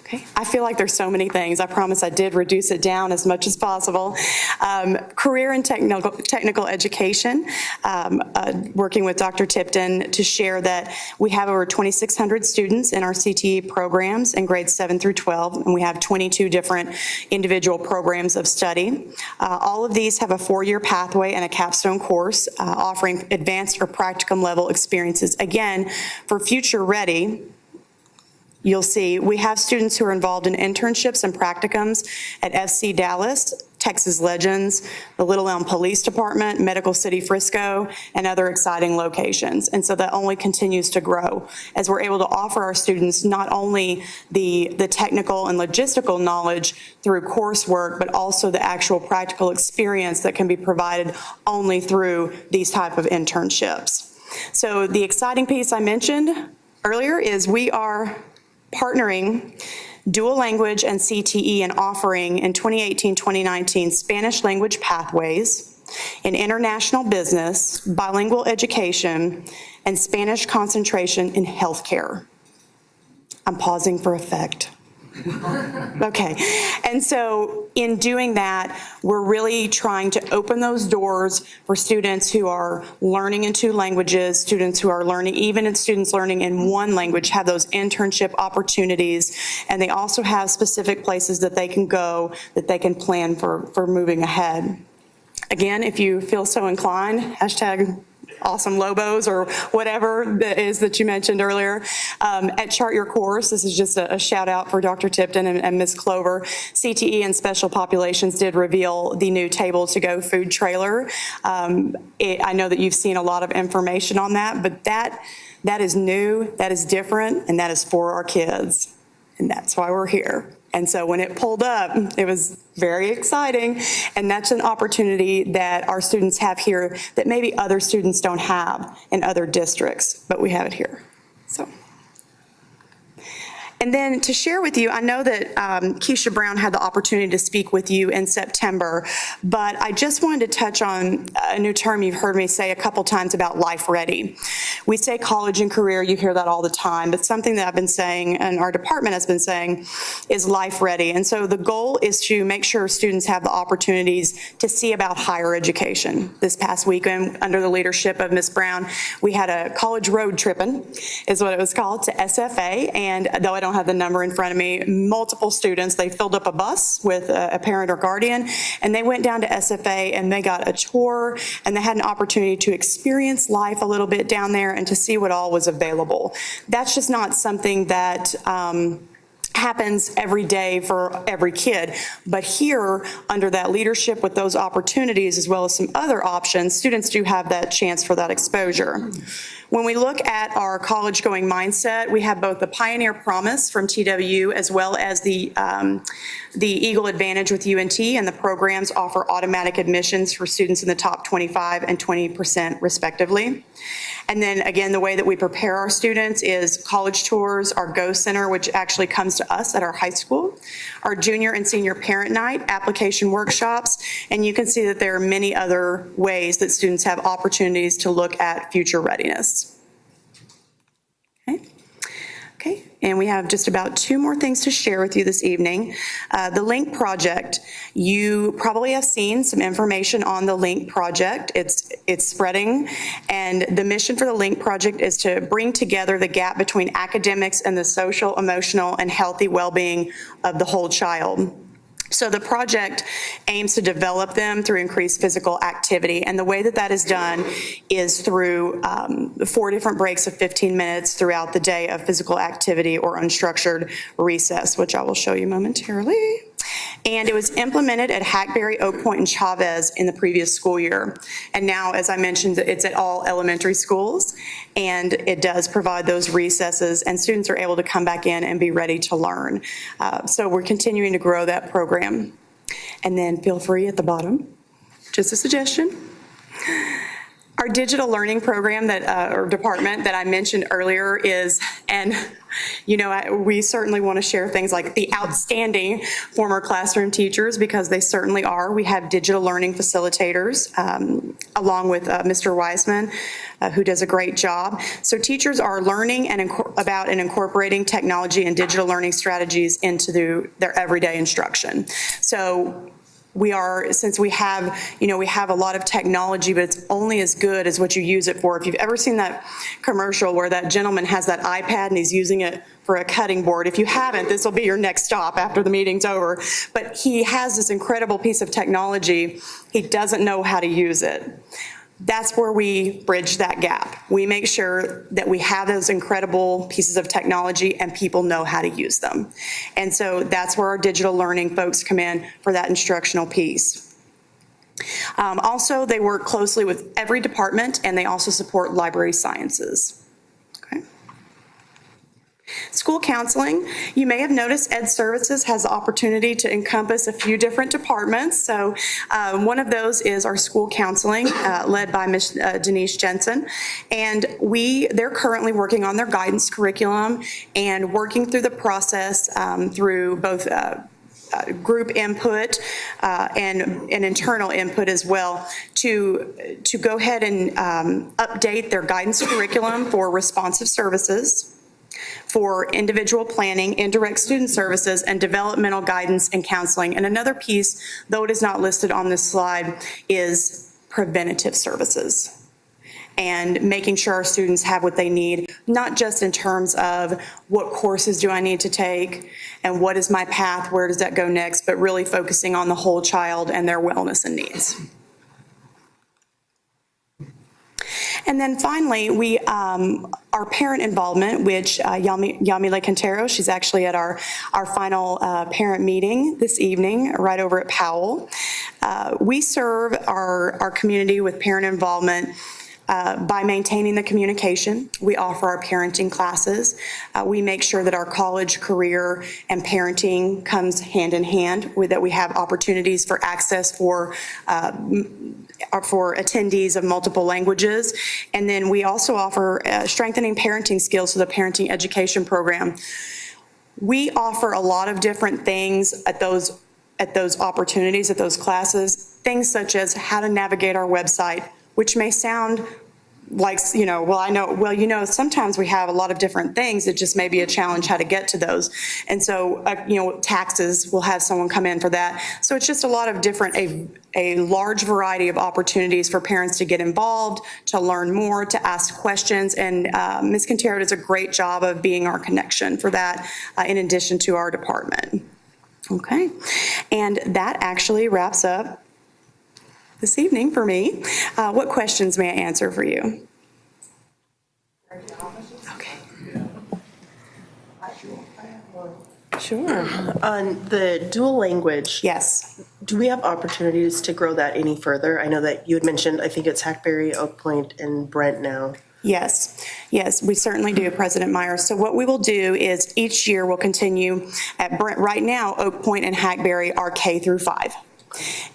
Okay, I feel like there's so many things. I promise I did reduce it down as much as possible. Career and technical education, working with Dr. Tipton to share that we have over 2,600 students in our CTE programs in grades 7 through 12, and we have 22 different individual programs of study. All of these have a 4-year pathway and a capstone course offering advanced or practicum level experiences. Again, for future ready, you'll see we have students who are involved in internships and practicums at FC Dallas, Texas Legends, the Little Elm Police Department, Medical City Frisco, and other exciting locations. And so that only continues to grow as we're able to offer our students not only the technical and logistical knowledge through coursework, but also the actual practical experience that can be provided only through these type of internships. So the exciting piece I mentioned earlier is we are partnering dual language and CTE and offering in 2018-2019 Spanish language pathways in international business, bilingual education, and Spanish concentration in healthcare. I'm pausing for effect. Okay, and so in doing that, we're really trying to open those doors for students who are learning in 2 languages, students who are learning, even in students learning in 1 language, have those internship opportunities, and they also have specific places that they can go, that they can plan for moving ahead. Again, if you feel so inclined, hashtag Awesome Lobos or whatever that is that you mentioned earlier. At Chart Your Course, this is just a shout out for Dr. Tipton and Ms. Clover. CTE and Special Populations did reveal the new Table to Go food trailer. I know that you've seen a lot of information on that, but that is new, that is different, and that is for our kids. And that's why we're here. And so when it pulled up, it was very exciting. And that's an opportunity that our students have here that maybe other students don't have in other districts, but we have it here. So. And then to share with you, I know that Keisha Brown had the opportunity to speak with you in September, but I just wanted to touch on a new term you've heard me say a couple times about life ready. We say college and career, you hear that all the time, but something that I've been saying and our department has been saying is life ready. And so the goal is to make sure students have the opportunities to see about higher education. This past weekend, under the leadership of Ms. Brown, we had a college road tripping, is what it was called, to SFA, and though I don't have the number in front of me, multiple students, they filled up a bus with a parent or guardian, and they went down to SFA and they got a tour, and they had an opportunity to experience life a little bit down there and to see what all was available. That's just not something that happens every day for every kid. But here, under that leadership with those opportunities, as well as some other options, students do have that chance for that exposure. When we look at our college-going mindset, we have both the Pioneer Promise from TWU as well as the Eagle Advantage with UNT, and the programs offer automatic admissions for students in the top 25 and 20% respectively. And then again, the way that we prepare our students is college tours, our Go Center, which actually comes to us at our high school, our junior and senior parent night, application workshops, and you can see that there are many other ways that students have opportunities to look at future readiness. Okay, and we have just about 2 more things to share with you this evening. The LINK project, you probably have seen some information on the LINK project. It's spreading, and the mission for the LINK project is to bring together the gap between academics and the social, emotional, and healthy well-being of the whole child. So the project aims to develop them through increased physical activity, and the way that that is done is through 4 different breaks of 15 minutes throughout the day of physical activity or unstructured recess, which I will show you momentarily. And it was implemented at Hackberry, Oak Point, and Chavez in the previous school year. And now, as I mentioned, it's at all elementary schools, and it does provide those recesses, and students are able to come back in and be ready to learn. So we're continuing to grow that program. And then feel free at the bottom, just a suggestion. Our digital learning program or department that I mentioned earlier is, and we certainly want to share things like the outstanding former classroom teachers, because they certainly are. We have digital learning facilitators, along with Mr. Wiseman, who does a great job. So teachers are learning about and incorporating technology and digital learning strategies into their everyday instruction. So since we have a lot of technology, but it's only as good as what you use it for. If you've ever seen that commercial where that gentleman has that iPad and he's using it for a cutting board, if you haven't, this will be your next stop after the meeting's over. But he has this incredible piece of technology. He doesn't know how to use it. That's where we bridge that gap. We make sure that we have those incredible pieces of technology and people know how to use them. And so that's where our digital learning folks come in for that instructional piece. Also, they work closely with every department, and they also support library sciences. Okay. School counseling, you may have noticed Ed Services has the opportunity to encompass a few different departments. So one of those is our school counseling, led by Ms. Denise Jensen. And they're currently working on their guidance curriculum and working through the process through both group input and internal input as well to go ahead and update their guidance curriculum for responsive services, for individual planning, indirect student services, and developmental guidance and counseling. And another piece, though it is not listed on this slide, is preventative services, and making sure our students have what they need, not just in terms of what courses do I need to take and what is my path, where does that go next, but really focusing on the whole child and their wellness and needs. And then finally, our parent involvement, which Yamile Quintero, she's actually at our final parent meeting this evening, right over at Powell. We serve our community with parent involvement by maintaining the communication. We offer our parenting classes. We make sure that our college career and parenting comes hand in hand, that we have opportunities for access for attendees of multiple languages. And then we also offer strengthening parenting skills through the parenting education program. We offer a lot of different things at those opportunities, at those classes, things such as how to navigate our website, which may sound like, sometimes we have a lot of different things. It just may be a challenge how to get to those. And so, taxes, we'll have someone come in for that. So it's just a lot of different, a large variety of opportunities for parents to get involved, to learn more, to ask questions. And Ms. Quintero does a great job of being our connection for that, in addition to our department. Okay. And that actually wraps up this evening for me. What questions may I answer for you? Okay. Sure. On the dual language. Yes. Do we have opportunities to grow that any further? I know that you had mentioned, I think it's Hackberry, Oak Point, and Brent now. Yes, we certainly do, President Myers. So what we will do is each year we'll continue at Brent. Right now, Oak Point and Hackberry are K through 5.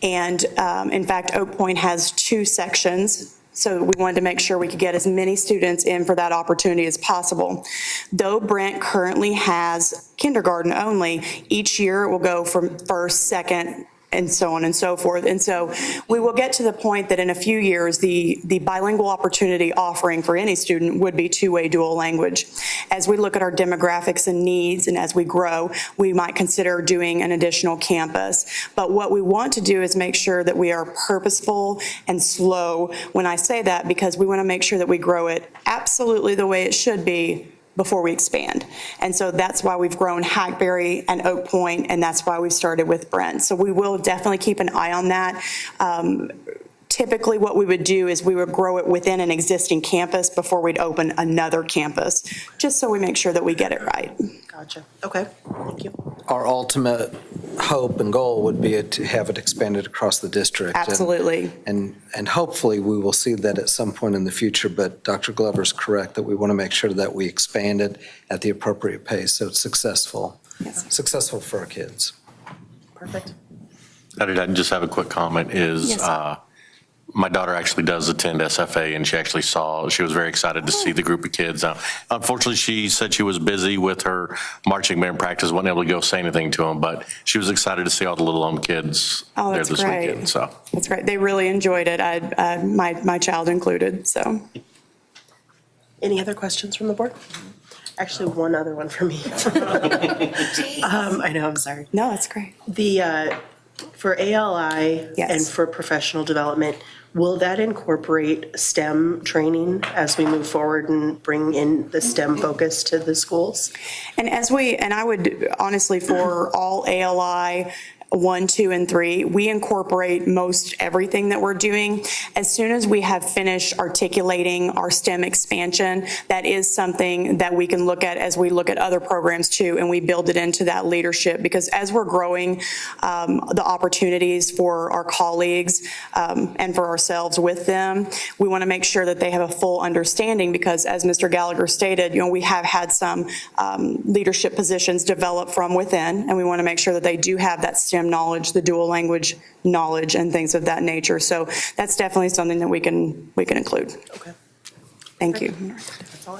And in fact, Oak Point has 2 sections, so we wanted to make sure we could get as many students in for that opportunity as possible. Though Brent currently has kindergarten only, each year it will go from first, second, and so on and so forth. And so we will get to the point that in a few years, the bilingual opportunity offering for any student would be two-way dual language. As we look at our demographics and needs, and as we grow, we might consider doing an additional campus. But what we want to do is make sure that we are purposeful and slow when I say that, because we want to make sure that we grow it absolutely the way it should be before we expand. And so that's why we've grown Hackberry and Oak Point, and that's why we started with Brent. So we will definitely keep an eye on that. Typically, what we would do is we would grow it within an existing campus before we'd open another campus, just so we make sure that we get it right. Gotcha. Okay, thank you. Our ultimate hope and goal would be to have it expanded across the district. Absolutely. And hopefully, we will see that at some point in the future, but Dr. Glover's correct that we want to make sure that we expand it at the appropriate pace so it's successful. Yes. Successful for our kids. Perfect. I just have a quick comment is, my daughter actually does attend SFA, and she was very excited to see the group of kids. Unfortunately, she said she was busy with her marching band practice, wasn't able to go say anything to them, but she was excited to see all the little Elm kids Oh, there that's this great. weekend, so. That's great. They really enjoyed it. My child included, so. Any other questions from the board? Actually, one other one for me. I know, I'm sorry. No, that's great. For ALI Yes. and for professional development, will that incorporate STEM training as we move forward and bring in the STEM focus to the schools? And I would honestly, for all ALI 1, 2, and 3, we incorporate most everything that we're doing. As soon as we have finished articulating our STEM expansion, that is something that we can look at as we look at other programs too, and we build it into that leadership. Because as we're growing the opportunities for our colleagues and for ourselves with them, we want to make sure that they have a full understanding, because as Mr. Gallagher stated, we have had some leadership positions develop from within, and we want to make sure that they do have that STEM knowledge, the dual language knowledge, and things of that nature. So that's definitely something that we can include. Okay. Thank you.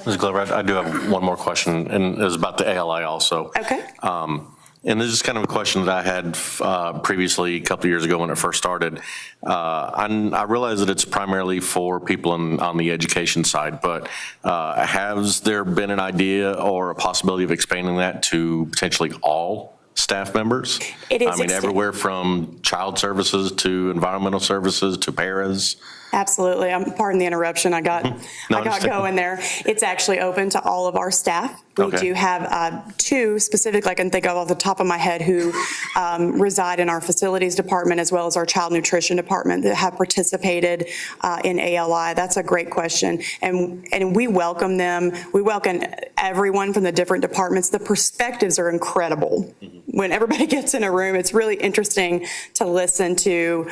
Ms. Glover, I do have one more question, and it's about the ALI also. Okay. And this is kind of a question that I had previously, a couple of years ago when it first started. I realize that it's primarily for people on the education side, but has there been an idea or a possibility of expanding that to potentially all staff members? It is I mean, everywhere from child services to environmental services to paras. Absolutely. Pardon the interruption. I got going there. It's actually open to all of our staff. We Okay. do have 2 specific, I can think of off the top of my head, who reside in our facilities department as well as our child nutrition department that have participated in ALI. That's a great question. And we welcome them. We welcome everyone from the different departments. The perspectives are incredible. When everybody gets in a room, it's really interesting to listen to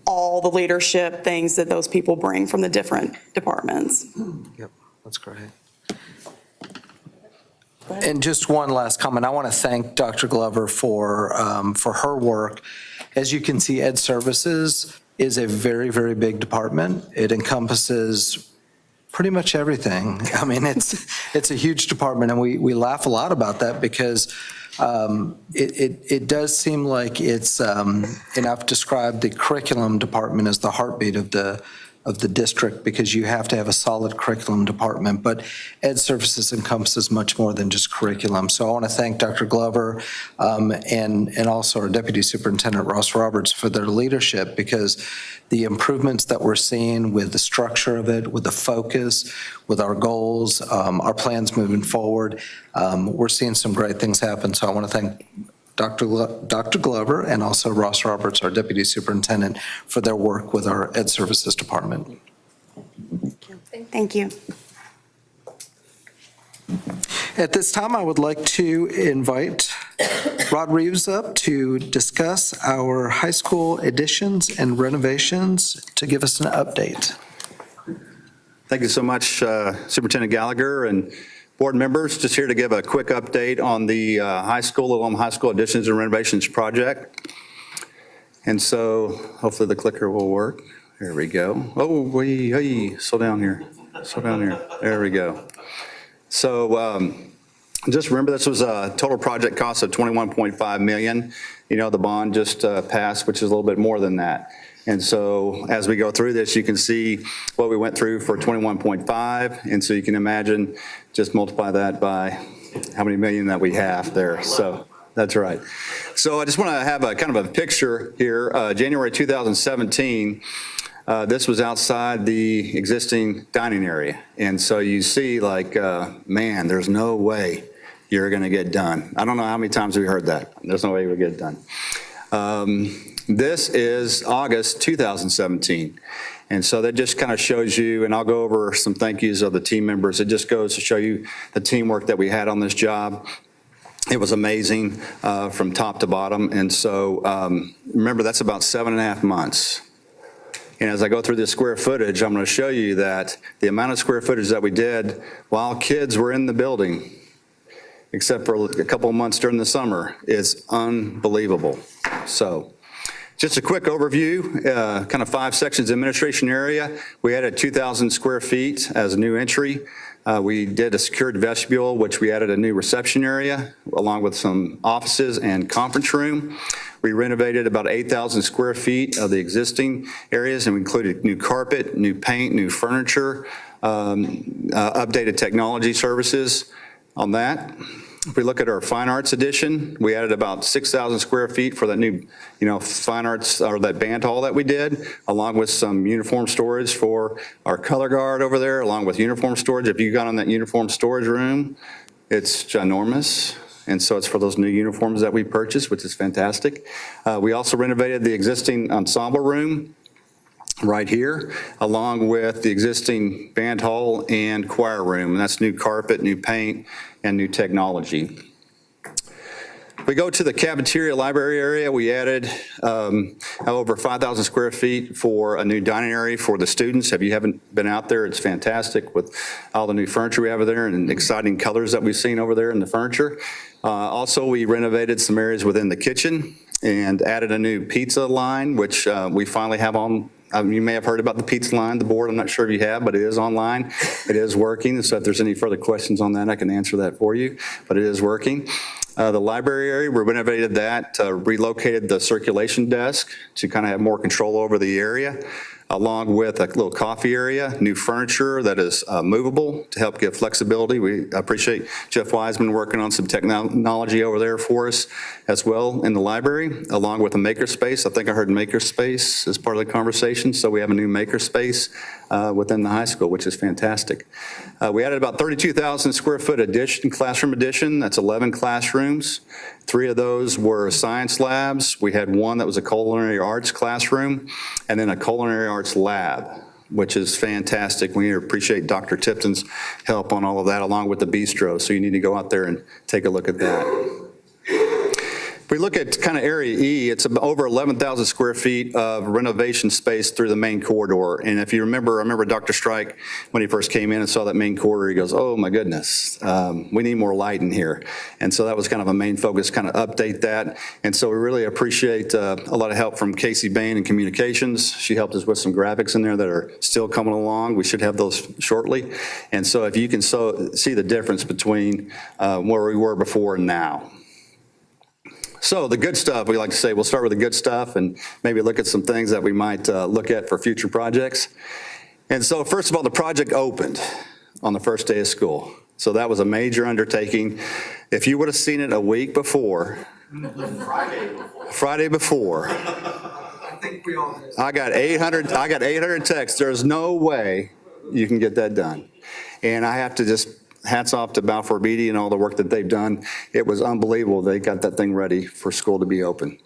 all the leadership things that those people bring from the different departments. Yep, that's great. And just one last comment. I want to thank Dr. Glover for her work. As you can see, Ed Services is a very, very big department. It encompasses pretty much everything. I mean, it's a huge department, and we laugh a lot about that because it does seem like it's, and I've described the curriculum department as the heartbeat of the district, because you have to have a solid curriculum department, but Ed Services encompasses much more than just curriculum. So I want to thank Dr. Glover and also our Deputy Superintendent Ross Roberts for their leadership, because the improvements that we're seeing with the structure of it, with the focus, with our goals, our plans moving forward, we're seeing some great things happen. So I want to thank Dr. Glover and also Ross Roberts, our Deputy Superintendent, for their work with our Ed Services Department. Thank you. At this time, I would like to invite Rod Reeves up to discuss our high school additions and renovations to give us an update. Thank you so much, Superintendent Gallagher and board members. Just here to give a quick update on the Little Elm High School additions and renovations project. And so hopefully the clicker will work. There we go. Oh, hey, slow down here. Slow down here. There we go. So Just remember, this was a total project cost of $21.5 million. You know, the bond just passed, which is a little bit more than that. And so as we go through this, you can see what we went through for 21.5. And so you can imagine, just multiply that by how many million that we have there. So that's right. So I just want to have a kind of a picture here. January 2017, this was outside the existing dining area. And so you see like, man, there's no way you're going to get done. I don't know how many times we heard that. There's no way we'll get done. This is August 2017. And so that just kind of shows you, and I'll go over some thank yous of the team members. It just goes to show you the teamwork that we had on this job. It was amazing from top to bottom. And so remember, that's about 7.5 months. And as I go through this square footage, I'm going to show you that the amount of square footage that we did while kids were in the building, except for a couple of months during the summer, is unbelievable. So just a quick overview, kind of 5 sections. Administration area, we added 2,000 square feet as a new entry. We did a secured vestibule, which we added a new reception area, along with some offices and conference room. We renovated about 8,000 square feet of the existing areas, and we included new carpet, new paint, new furniture, updated technology services on that. If we look at our fine arts addition, we added about 6,000 square feet for that new, fine arts, or that band hall that we did, along with some uniform storage for our color guard over there, along with uniform storage. If you got on that uniform storage room, it's ginormous. And so it's for those new uniforms that we purchased, which is fantastic. We also renovated the existing ensemble room right here, along with the existing band hall and choir room. And that's new carpet, new paint, and new technology. If we go to the cafeteria library area, we added over 5,000 square feet for a new dining area for the students. If you haven't been out there, it's fantastic with all the new furniture we have there and exciting colors that we've seen over there in the furniture. Also, we renovated some areas within the kitchen and added a new pizza line, which we finally have on. You may have heard about the pizza line, the board. I'm not sure if you have, but it is online. It is working. So if there's any further questions on that, I can answer that for you, but it is working. The library area, we renovated that, relocated the circulation desk to kind of have more control over the area, along with a little coffee area, new furniture that is movable to help give flexibility. We appreciate Jeff Wiseman working on some technology over there for us as well in the library, along with a maker space. I think I heard maker space as part of the conversation, so we have a new maker space within the high school, which is fantastic. We added about 32,000 square foot addition, classroom addition. That's 11 classrooms. 3 of those were science labs. We had one that was a culinary arts classroom, and then a culinary arts lab, which is fantastic. We appreciate Dr. Tipton's help on all of that, along with the bistro. So you need to go out there and take a look at that. If we look at kind of area E, it's over 11,000 square feet of renovation space through the main corridor. And if you remember, I remember Dr. Strike, when he first came in and saw that main corridor, he goes, oh my goodness, we need more light in here. And so that was kind of a main focus, kind of update that. And so we really appreciate a lot of help from Casey Bain in communications. She helped us with some graphics in there that are still coming along. We should have those shortly. And so if you can see the difference between where we were before and now. So the good stuff, we like to say, we'll start with the good stuff and maybe look at some things that we might look at for future projects. And so first of all, the project opened on the first day of school. So that was a major undertaking. If you would have seen it a week before, Friday before, I think we all did. I got 800 texts. There's no way you can get that done. And I have to just hats off to Balfour Beatty and all the work that they've done. It was unbelievable. They got that thing ready for school to be open.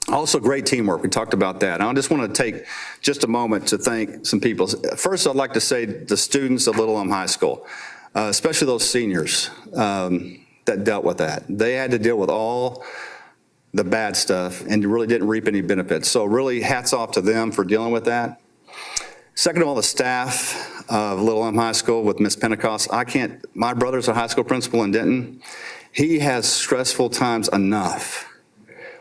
Also, great teamwork. We talked about that. I just want to take just a moment to thank some people. First, I'd like to say the students of Little Elm High School, especially those seniors that dealt with that. They had to deal with all the bad stuff and really didn't reap any benefits. So really, hats off to them for dealing with that. Second of all, the staff of Little Elm High School with Miss Pentecost. My brother's a high school principal in Denton. He has stressful times enough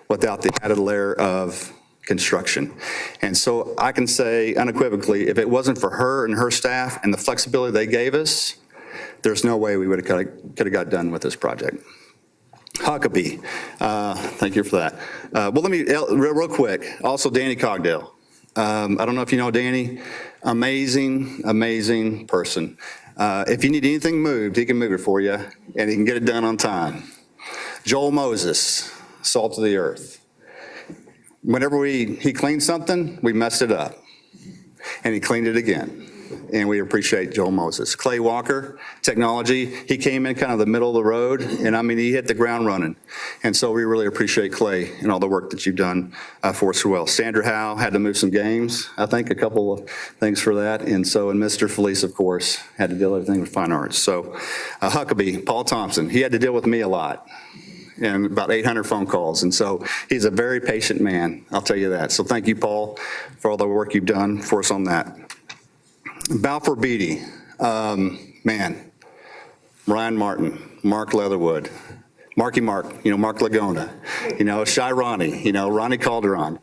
without the added layer of construction. And so I can say unequivocally, if it wasn't for her and her staff and the flexibility they gave us, there's no way we could have got done with this project. Huckabee, thank you for that. Well, let me, real quick, also Danny Cogdale. I don't know if you know Danny, amazing person. If you need anything moved, he can move it for you, and he can get it done on time. Joel Moses, salt of the earth. Whenever he cleaned something, we messed it up, and he cleaned it again. And we appreciate Joel Moses. Clay Walker, technology, he came in kind of the middle of the road, and I mean, he hit the ground running. And so we really appreciate Clay and all the work that you've done for us as well. Sandra Howe had to move some games, I think, a couple of things for that. And Mr. Felice, of course, had to deal with everything with fine arts. So Huckabee, Paul Thompson, he had to deal with me a lot. And about 800 phone calls. And so he's a very patient man, I'll tell you that. So thank you, Paul, for all the work you've done for us on that. Balfour Beatty, man, Ryan Martin, Mark Leatherwood, Mark, Mark Lagona, Shy Ronnie, Ronnie Calderon.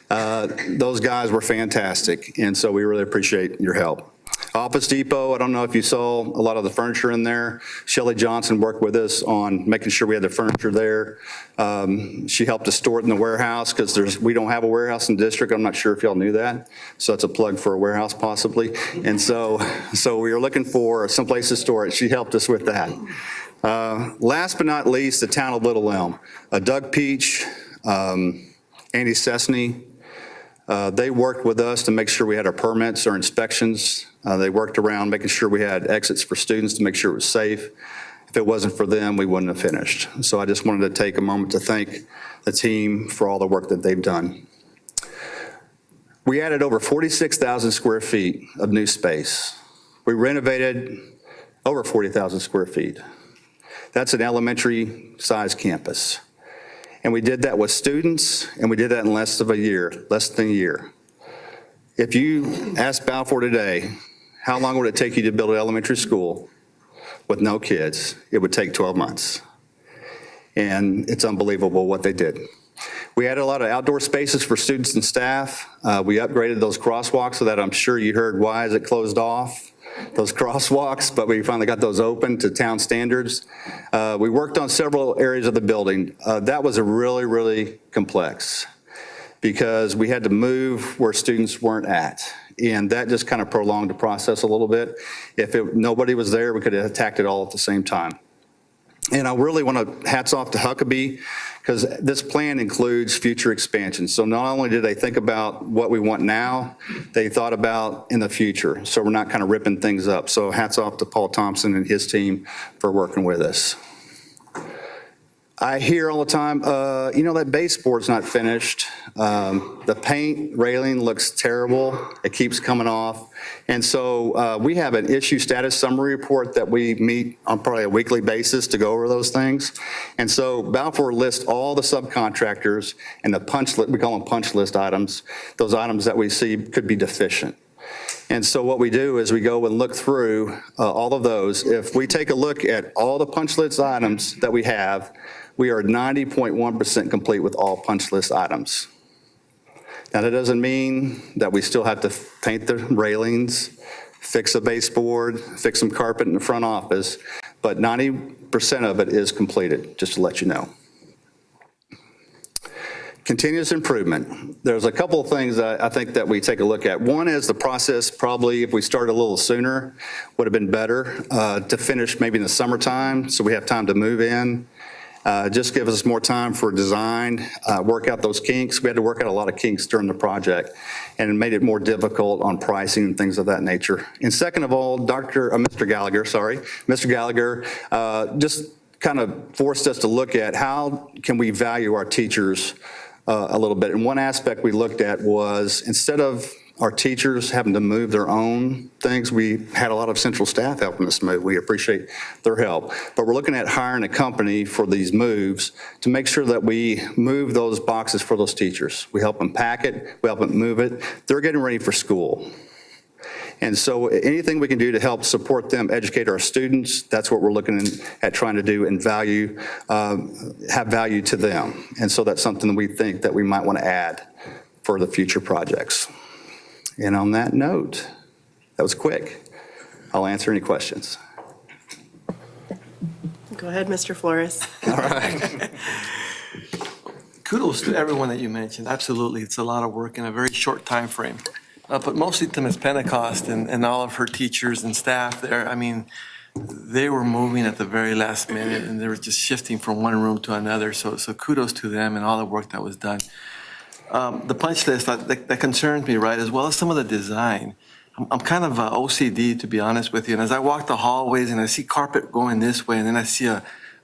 Those guys were fantastic, and so we really appreciate your help. Office Depot, I don't know if you saw a lot of the furniture in there. Shelley Johnson worked with us on making sure we had the furniture there. She helped us store it in the warehouse because we don't have a warehouse in the district. I'm not sure if y'all knew that. So that's a plug for a warehouse possibly. And so we were looking for some place to store it. She helped us with that. Last but not least, the town of Little Elm. Doug Peach, Andy Cessny, they worked with us to make sure we had our permits, our inspections. They worked around making sure we had exits for students to make sure it was safe. If it wasn't for them, we wouldn't have finished. So I just wanted to take a moment to thank the team for all the work that they've done. We added over 46,000 square feet of new space. We renovated over 40,000 square feet. That's an elementary size campus. And we did that with students, and we did that in less than a year. If you ask Balfour today, how long would it take you to build an elementary school with no kids? It would take 12 months. And it's unbelievable what they did. We added a lot of outdoor spaces for students and staff. We upgraded those crosswalks so that I'm sure you heard why is it closed off, those crosswalks, but we finally got those open to town standards. We worked on several areas of the building. That was really complex because we had to move where students weren't at. And that just kind of prolonged the process a little bit. If nobody was there, we could have attacked it all at the same time. And I really want to hats off to Huckabee because this plan includes future expansion. So not only did they think about what we want now, they thought about in the future. So we're not kind of ripping things up. So hats off to Paul Thompson and his team for working with us. I hear all the time, that baseboard's not finished. The paint railing looks terrible. It keeps coming off. And so we have an issue status summary report that we meet on probably a weekly basis to go over those things. And so Balfour lists all the subcontractors and the punch list, we call them punch list items, those items that we see could be deficient. And so what we do is we go and look through all of those. If we take a look at all the punch list items that we have, we are 90.1% complete with all punch list items. Now that doesn't mean that we still have to paint the railings, fix a baseboard, fix some carpet in the front office, but 90% of it is completed, just to let you know. Continuous improvement. There's a couple of things that I think that we take a look at. One is the process, probably if we started a little sooner, would have been better to finish maybe in the summertime so we have time to move in. Just give us more time for design, work out those kinks. We had to work out a lot of kinks during the project and it made it more difficult on pricing and things of that nature. And second of all, Mr. Gallagher just kind of forced us to look at how can we value our teachers a little bit. And one aspect we looked at was instead of our teachers having to move their own things, we had a lot of central staff helping us move. We appreciate their help. But we're looking at hiring a company for these moves to make sure that we move those boxes for those teachers. We help them pack it, we help them move it. They're getting ready for school. And so anything we can do to help support them, educate our students, that's what we're looking at trying to do and have value to them. And so that's something that we think that we might want to add for the future projects. And on that note, that was quick. I'll answer any questions. Go ahead, Mr. Flores. All right. Kudos to everyone that you mentioned. Absolutely. It's a lot of work in a very short time frame. But mostly to Ms. Pentecost and all of her teachers and staff there. I mean, they were moving at the very last minute and they were just shifting from one room to another. So kudos to them and all the work that was done. The punch list, that concerns me, right, as well as some of the design. I'm kind of OCD, to be honest with you. And as I walk the hallways and I see carpet going this way, and then I see a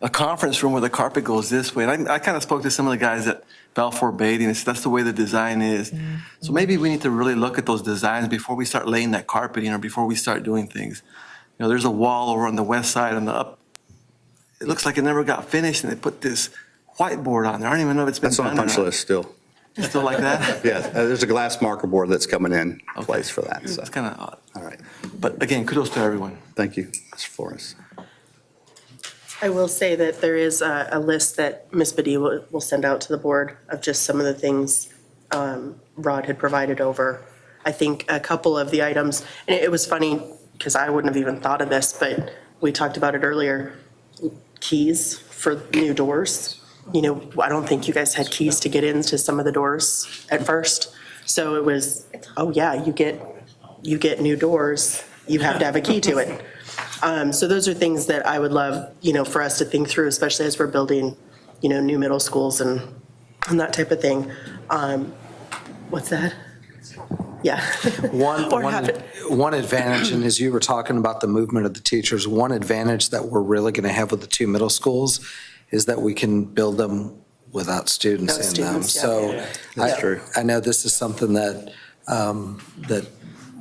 conference room where the carpet goes this way. And I kind of spoke to some of the guys at Balfour Beatty, and that's the way the design is. So maybe we need to really look at those designs before we start laying that carpeting or before we start doing things. You know, there's a wall over on the west side on the up. It looks like it never got finished, and they put this whiteboard on there. I don't even know if it's been That's on done the or punch not. list still. Still like that? Yeah, there's a glass marker board that's coming in place for that. So. It's kind of odd. All right. But again, kudos to everyone. Thank you, Mr. Flores. I will say that there is a list that Ms. Badie will send out to the board of just some of the things Rod had provided over. I think a couple of the items, and it was funny because I wouldn't have even thought of this, but we talked about it earlier, keys for new doors. You know, I don't think you guys had keys to get into some of the doors at first. So it was, oh yeah, you get new doors, you have to have a key to it. So those are things that I would love, you know, for us to think through, especially as we're building, you know, new middle schools and that type of thing. What's that? Yeah. One advantage, and as you were talking about the movement of the teachers, one advantage that we're really going to have with the two middle schools is that we can build them without students in them. So That's true. I know this is something that, that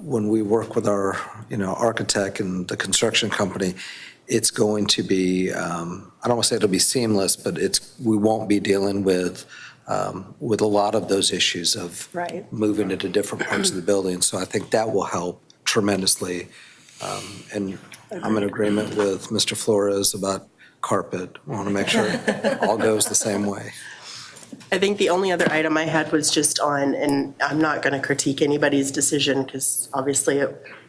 when we work with our, you know, architect and the construction company, it's going to be, I don't want to say it'll be seamless, but we won't be dealing with a lot of those issues of moving into different parts of the building. So I think that will help tremendously. And I'm in agreement with Mr. Flores about carpet. We want to make sure it all goes the same way. I think the only other item I had was just on, and I'm not going to critique anybody's decision because obviously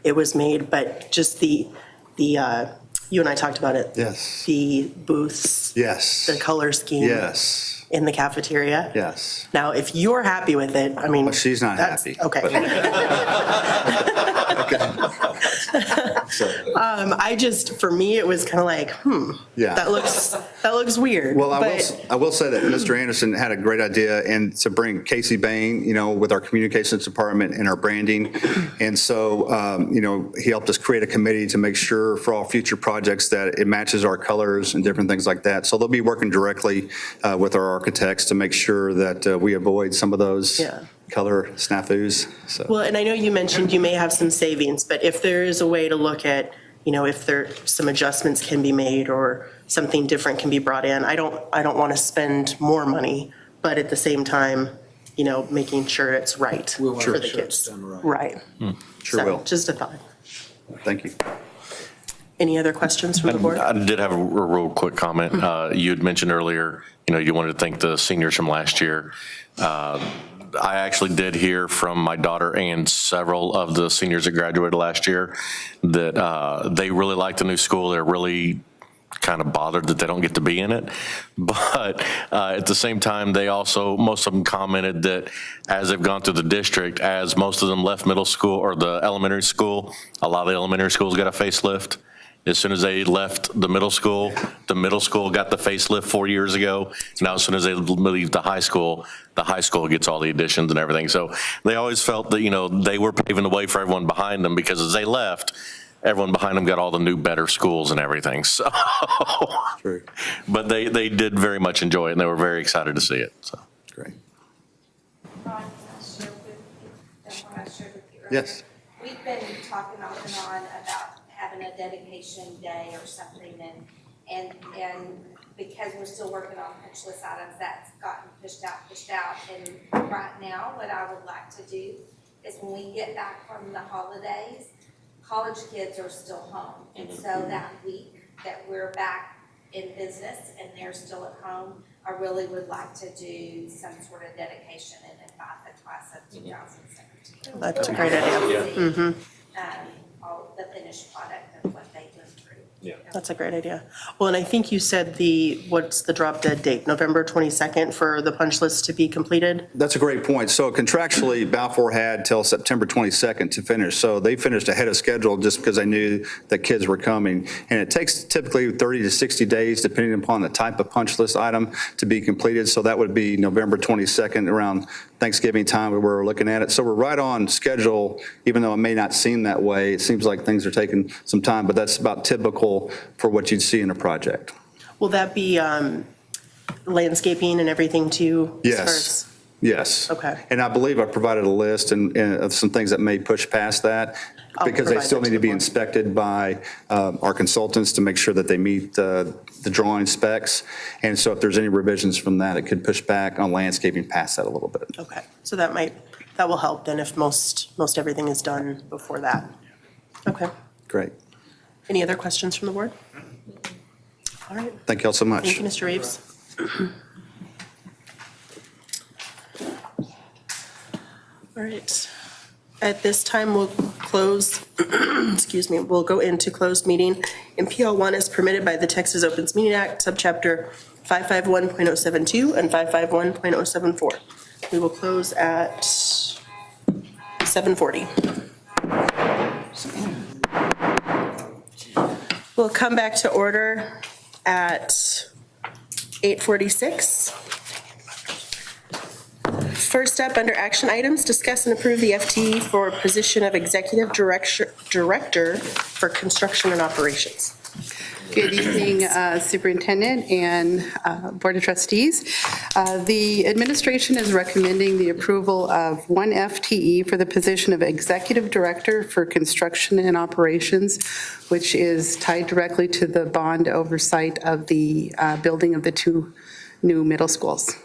it was made, but just the you and I talked about it. Yes. The booths. Yes. The color scheme. Yes. In the cafeteria. Yes. Now, if you're happy with it, I mean. Well, she's not that's- happy. Okay. I just, for me, it was kind of like, Yeah. that looks weird. Well, but I will say that Mr. Anderson had a great idea and to bring Casey Bain, you know, with our communications department and our branding. And so, you know, he helped us create a committee to make sure for all future projects that it matches our colors and different things like that. So they'll be working directly with our architects to make sure that we avoid some of those color snafus. So. Well, and I know you mentioned you may have some savings, but if there is a way to look at, you know, if there, some adjustments can be made or something different can be brought in, I don't want to spend more money, but at the same time, you know, making sure it's right We want to for make the sure it's kids. done right. Right. Sure So, will. just a thought. Thank you. Any other questions from the board? I did have a real quick comment. You had mentioned earlier, you know, you wanted to thank the seniors from last year. I actually did hear from my daughter and several of the seniors that graduated last year that they really like the new school. They're really kind of bothered that they don't get to be in it. But at the same time, they also, most of them commented that as they've gone through the district, as most of them left middle school or the elementary school, a lot of the elementary schools got a facelift. As soon as they left the middle school got the facelift 4 years ago. Now, as soon as they leave the high school gets all the additions and everything. So they always felt that, you know, they were paving the way for everyone behind them because as they left, everyone behind them got all the new, better schools and everything. So, True. but they did very much enjoy it and they were very excited to see it. So. Great. Ron, can I share with you the one I shared with you earlier? Yes. We've been talking off and on about having a dedication day or something, and because we're still working on punch list items, that's gotten pushed out. And right now, what I would like to do is when we get back from the holidays, college kids are still home. And so that week that we're back in business and they're still at home, I really would like to do some sort of dedication and invite the class of 2017. That's a great idea. All the finished product of what they went through. That's a great idea. Well, and I think you said what's the drop dead date? November 22nd for the punch list to be completed? That's a great point. So contractually, Balfour had till September 22nd to finish. So they finished ahead of schedule just because they knew that kids were coming. And it takes typically 30 to 60 days, depending upon the type of punch list item, to be completed. So that would be November 22nd, around Thanksgiving time, where we're looking at it. So we're right on schedule, even though it may not seem that way. It seems like things are taking some time, but that's about typical for what you'd see in a project. Will that be landscaping and everything too? as far Yes. as- Yes. Okay. And I believe I provided a list of some things that may push past that, I'll because they provide still that to need to the be board. inspected by our consultants to make sure that they meet the drawing specs. And so if there's any revisions from that, it could push back on landscaping past that a little bit. Okay, so that will help then if most everything is done before that. Okay. Great. Any other questions from the board? All right. Thank you all so much. Thank you, Mr. Reeves. All right. At this time, we'll close, excuse me, we'll go into closed meeting. In PL1 as permitted by the Texas Opens Meeting Act, subchapter 551.072 and 551.074. We will close at 7:40. We'll come back to order at 8:46. First up, under action items, discuss and approve the FTE for position of Executive Director for Construction and Operations. Good evening, Superintendent and Board of Trustees. The administration is recommending the approval of one FTE for the position of Executive Director for Construction and Operations, which is tied directly to the bond oversight of the building of the two new middle schools.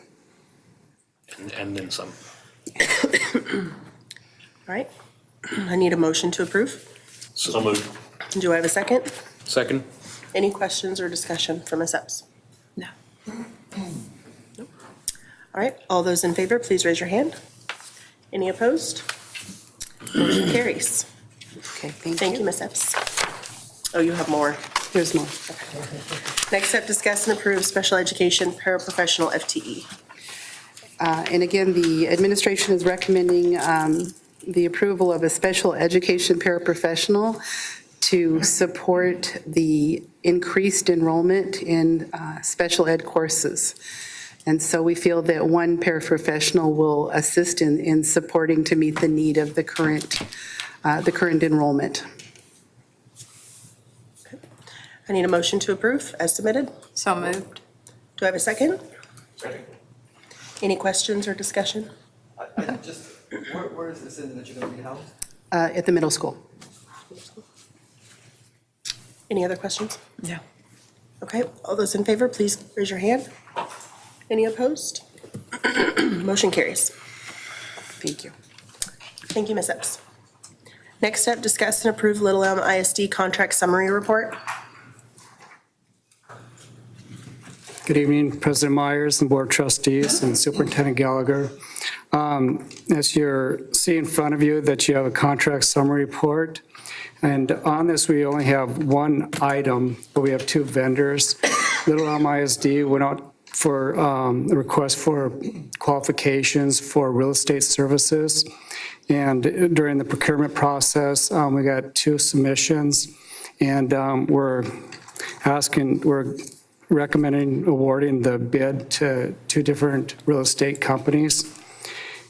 And then some. All right, I need a motion to approve. So moved. Do I have a second? Second? Any questions or discussion from Ms. Epps? No. All right, all those in favor, please raise your hand. Any opposed? Motion carries. Okay, thank you. Thank you, Ms. Epps. Oh, you have more. There's more. Next up, discuss and approve special education paraprofessional FTE. And again, the administration is recommending the approval of a special education paraprofessional to support the increased enrollment in special ed courses. And so we feel that one paraprofessional will assist in supporting to meet the need of the current enrollment. I need a motion to approve as submitted. So moved. Do I have a second? Second. Any questions or discussion? Just, where is this in that you're going to be housed? At the middle school. Any other questions? No. Okay, all those in favor, please raise your hand. Any opposed? Motion carries. Thank you. Thank you, Ms. Epps. Next up, discuss and approve Little Elm ISD contract summary report. Good evening, President Myers and Board of Trustees and Superintendent Gallagher. As you're seeing in front of you that you have a contract summary report. And on this, we only have one item, but we have two vendors. Little Elm ISD went out for a request for qualifications for real estate services. And during the procurement process, we got two submissions. And we're recommending awarding the bid to two different real estate companies.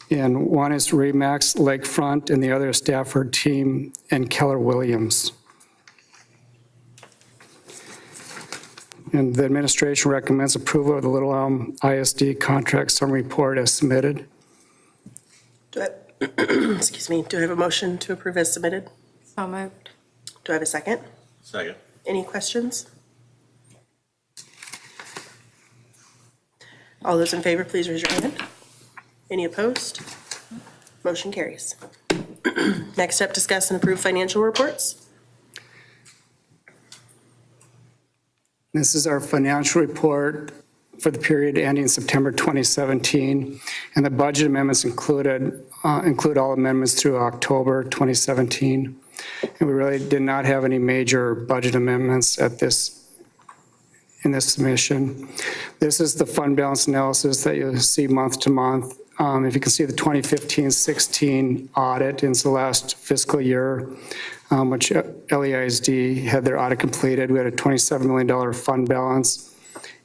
And one is Remax Lakefront and the other is Stafford Team and Keller Williams. And the administration recommends approval of the Little Elm ISD contract summary report as submitted. Do I, excuse me, do I have a motion to approve as submitted? So moved. Do I have a second? Second. Any questions? All those in favor, please raise your hand. Any opposed? Motion carries. Next up, discuss and approve financial reports. This is our financial report for the period ending September 2017, and the budget amendments include all amendments through October 2017. And we really did not have any major budget amendments in this submission. This is the fund balance analysis that you'll see month to month. If you can see the 2015-16 audit in the last fiscal year, which Elm ISD had their audit completed, we had a $27 million fund balance.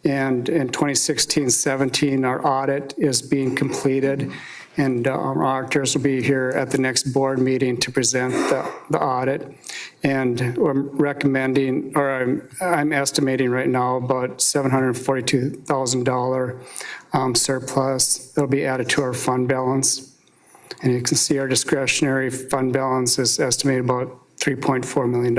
And in 2016-17, our audit is being completed, and our auditors will be here at the next board meeting to present the audit. And I'm recommending, or I'm estimating right now about $742,000 surplus that'll be added to our fund balance. And you can see our discretionary fund balance is estimated about $3.4 million.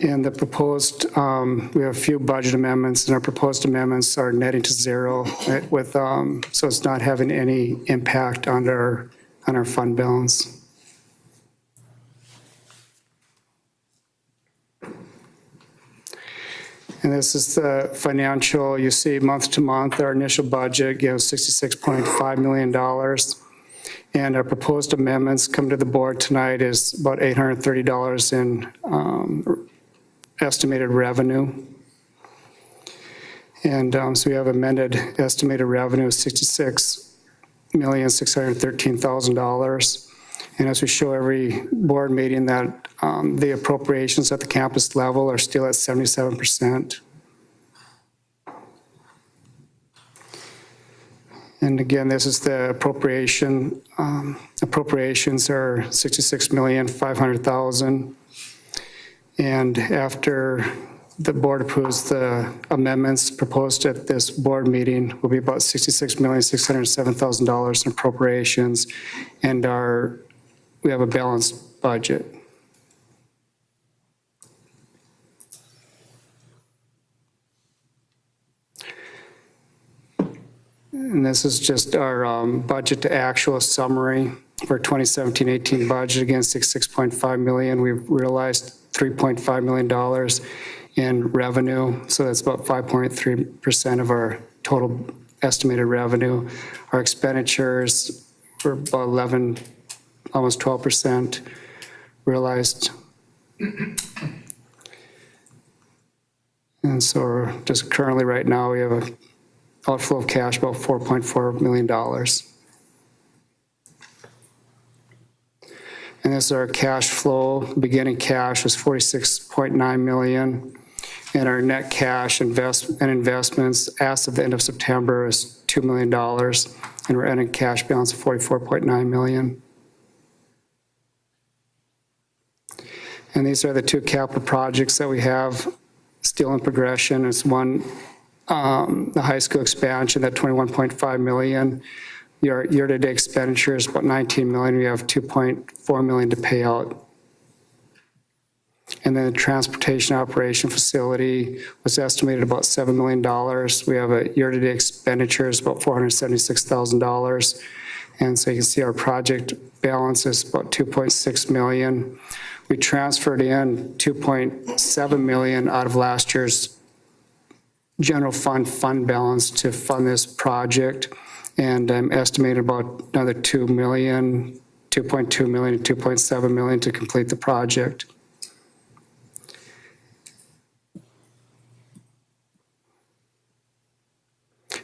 And the proposed, we have a few budget amendments, and our proposed amendments are netting to zero with, so it's not having any impact on our fund balance. And this is the financial, you see month to month, our initial budget gives $66.5 million. And our proposed amendments come to the board tonight is about $830 in estimated revenue. And so we have amended estimated revenue of $66,613,000. And as we show every board meeting that the appropriations at the campus level are still at 77%. And again, this is the appropriation. Appropriations are $66,500,000. And after the board approves the amendments proposed at this board meeting, will be about $66,607,000 in appropriations, and we have a balanced budget. And this is just our budget to actual summary for 2017-18 budget. Again, $66.5 million. We've realized $3.5 million in revenue, so that's about 5.3% of our total estimated revenue. Our expenditures were about 11, almost 12% realized. And so just currently right now, we have a outflow of cash about $4.4 million. And this is our cash flow. Beginning cash was $46.9 million. And our net cash investments as of the end of September is $2 million. And we're ending cash balance of $44.9 million. And these are the two capital projects that we have still in progression. It's one, the high school expansion at $21.5 million. Your year-to-date expenditure is about $19 million. We have $2.4 million to pay out. And then the transportation operation facility was estimated about $7 million. We have a year-to-date expenditures about $476,000. And so you can see our project balance is about $2.6 million. We transferred in $2.7 million out of last year's general fund balance to fund this project. And I'm estimating about another $2 million, $2.2 million, and $2.7 million to complete the project.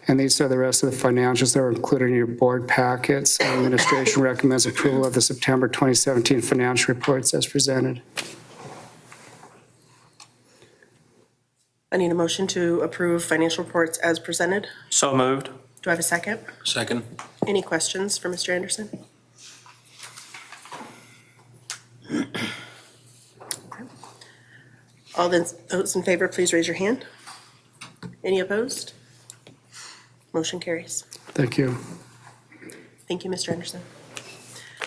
And these are the rest of the financials that are included in your board packets. Our administration recommends approval of the September 2017 financial reports as presented. I need a motion to approve financial reports as presented. So moved. Do I have a second? Second. Any questions for Mr. Anderson? All those in favor, please raise your hand. Any opposed? Motion carries. Thank you. Thank you, Mr. Anderson.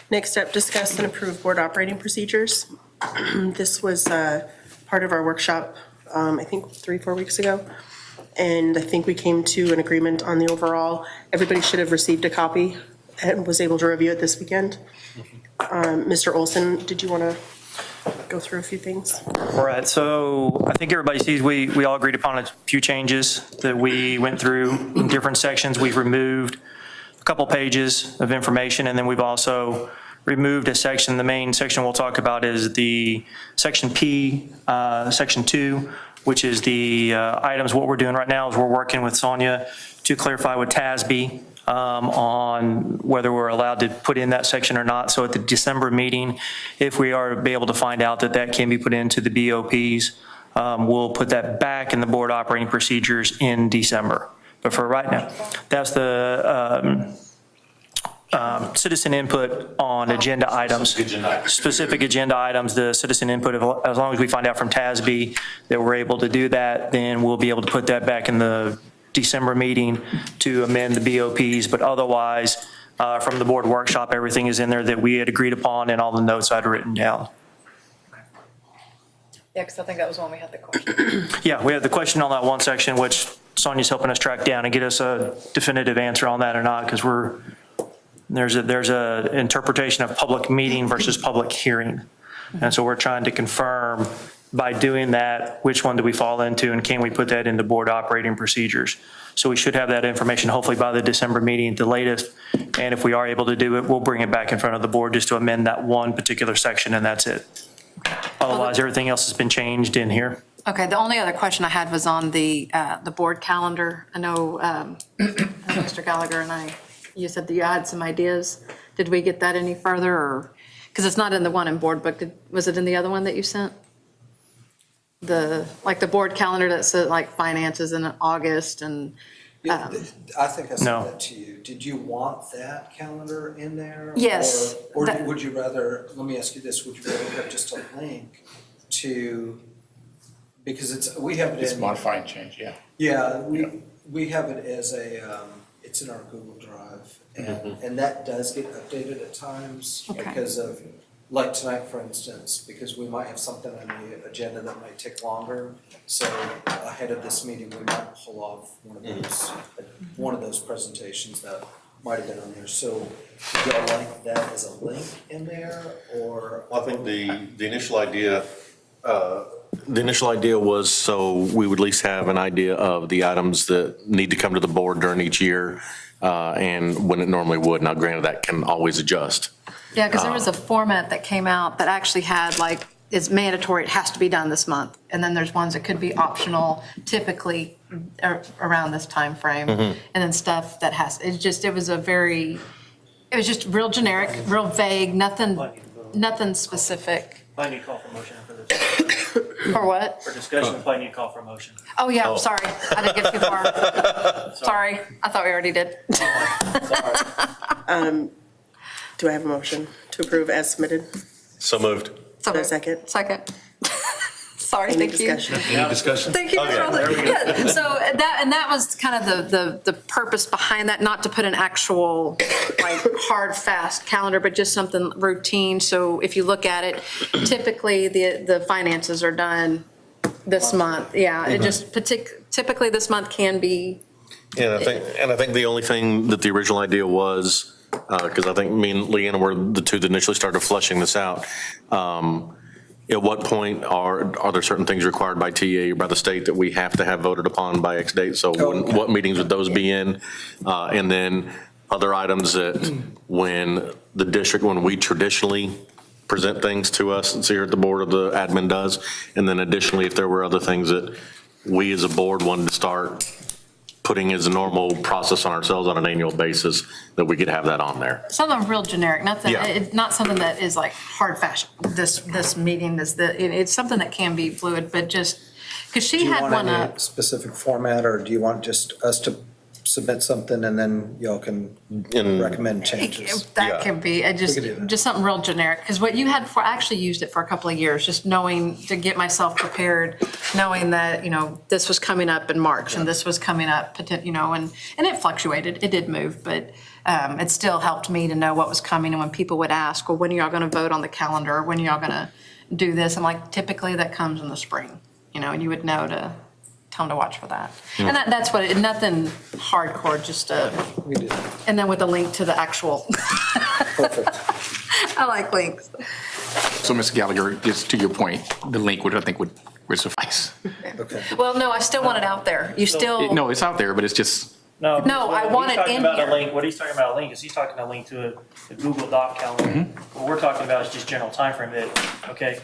Next up, discuss and approve board operating procedures. This was part of our workshop, I think 3-4 weeks ago. And I think we came to an agreement on the overall. Everybody should have received a copy and was able to review it this weekend. Mr. Olson, did you want to go through a few things. All right, so I think everybody sees we all agreed upon a few changes that we went through in different sections. We've removed a couple pages of information, and then we've also removed a section. The main section we'll talk about is the section P, section 2, which is the items. What we're doing right now is we're working with Sonia to clarify with TASB on whether we're allowed to put in that section or not. So at the December meeting, if we are be able to find out that that can be put into the BOPs, we'll put that back in the board operating procedures in December. But for right now, that's the citizen input on agenda items. Specific agenda items, the citizen input, as long as we find out from TASB that we're able to do that, then we'll be able to put that back in the December meeting to amend the BOPs. But otherwise, from the board workshop, everything is in there that we had agreed upon and all the notes I'd written down. Yeah, because I think that was when we had the question. Yeah, we had the question on that one section, which Sonia's helping us track down and get us a definitive answer on that or not, because there's a interpretation of public meeting versus public hearing. And so we're trying to confirm by doing that, which one do we fall into, and can we put that into board operating procedures? So we should have that information hopefully by the December meeting at the latest. And if we are able to do it, we'll bring it back in front of the board just to amend that one particular section, and that's it. Otherwise, everything else has been changed in here. Okay, the only other question I had was on the board calendar. I know Mr. Gallagher and you said that you had some ideas. Did we get that any further, or, because it's not in the one in board book, was it in the other one that you sent? The board calendar that said like finances in August and. I think I sent No. that to you. Did you want that calendar in there? Yes. Or would you rather, let me ask you this, would you rather have just a link to, because we have it in. It's modify and change, yeah. Yeah, we have it as it's in our Google Drive, and that does get updated at times because of, like tonight, for instance, because we might have something on the agenda that might take longer. So ahead of this meeting, we might pull off one of those presentations that might have been on there. So do y'all like that as a link in there, or? Well, I think the initial idea, was so we would at least have an idea of the items that need to come to the board during each year, and when it normally would. Now, granted, that can always adjust. Yeah, because there was a format that came out that actually had like, it's mandatory, it has to be done this month. And then there's ones that could be optional, typically around this time frame. And then stuff that it was just real generic, real vague, nothing specific. I need to call for motion for this. For what? For discussion, I need to call for motion. Oh, yeah, sorry, I didn't get too far. Sorry, I thought we already did. Do I have a motion to approve as submitted? So moved. Is there a second? Second. Sorry, Any thank you. discussion? Any discussion? Thank you, Mr. Alden. Yeah, so that was kind of the purpose behind that, not to put an actual like hard, fast calendar, but just something routine. So if you look at it, typically the finances are done this month. Yeah, it just typically this month can be. And I think the only thing that the original idea was, because I think me and Leanna were the two that initially started fleshing this out. At what point are there certain things required by TA or by the state that we have to have voted upon by X date? So what meetings would those be in? And then other items that when we traditionally present things to us, it's here at the board or the admin does. And then additionally, if there were other things that we as a board wanted to start putting as a normal process on ourselves on an annual basis, that we could have that on there. Something real generic, nothing, Yeah. it's not something that is like hard fast. This meeting is it's something that can be fluid, but just, because she had one Do you want up. any specific format, or do you want just us to submit something and then y'all can recommend changes? That can be, just something real generic, because what you had I actually used it for a couple of years, just knowing, to get myself prepared, knowing that, this was coming up in March and this was coming up, and it fluctuated, it did move, but it still helped me to know what was coming. And when people would ask, well, when are y'all going to vote on the calendar? When are y'all going to do this? I'm like, typically that comes in the spring, and you would know to tell them to watch for that. And that's what nothing hardcore, just We did. and then with a link to the actual. Perfect. I like links. So, Mr. Gallagher, just to your point, the link would suffice. Well, no, I still want it out there. You still, No, it's out there, but it's just, No, I want it in He's talking about here. a link, what he's talking about a link is he's talking a link to a Google Doc calendar. What we're talking about is just general timeframe that, okay,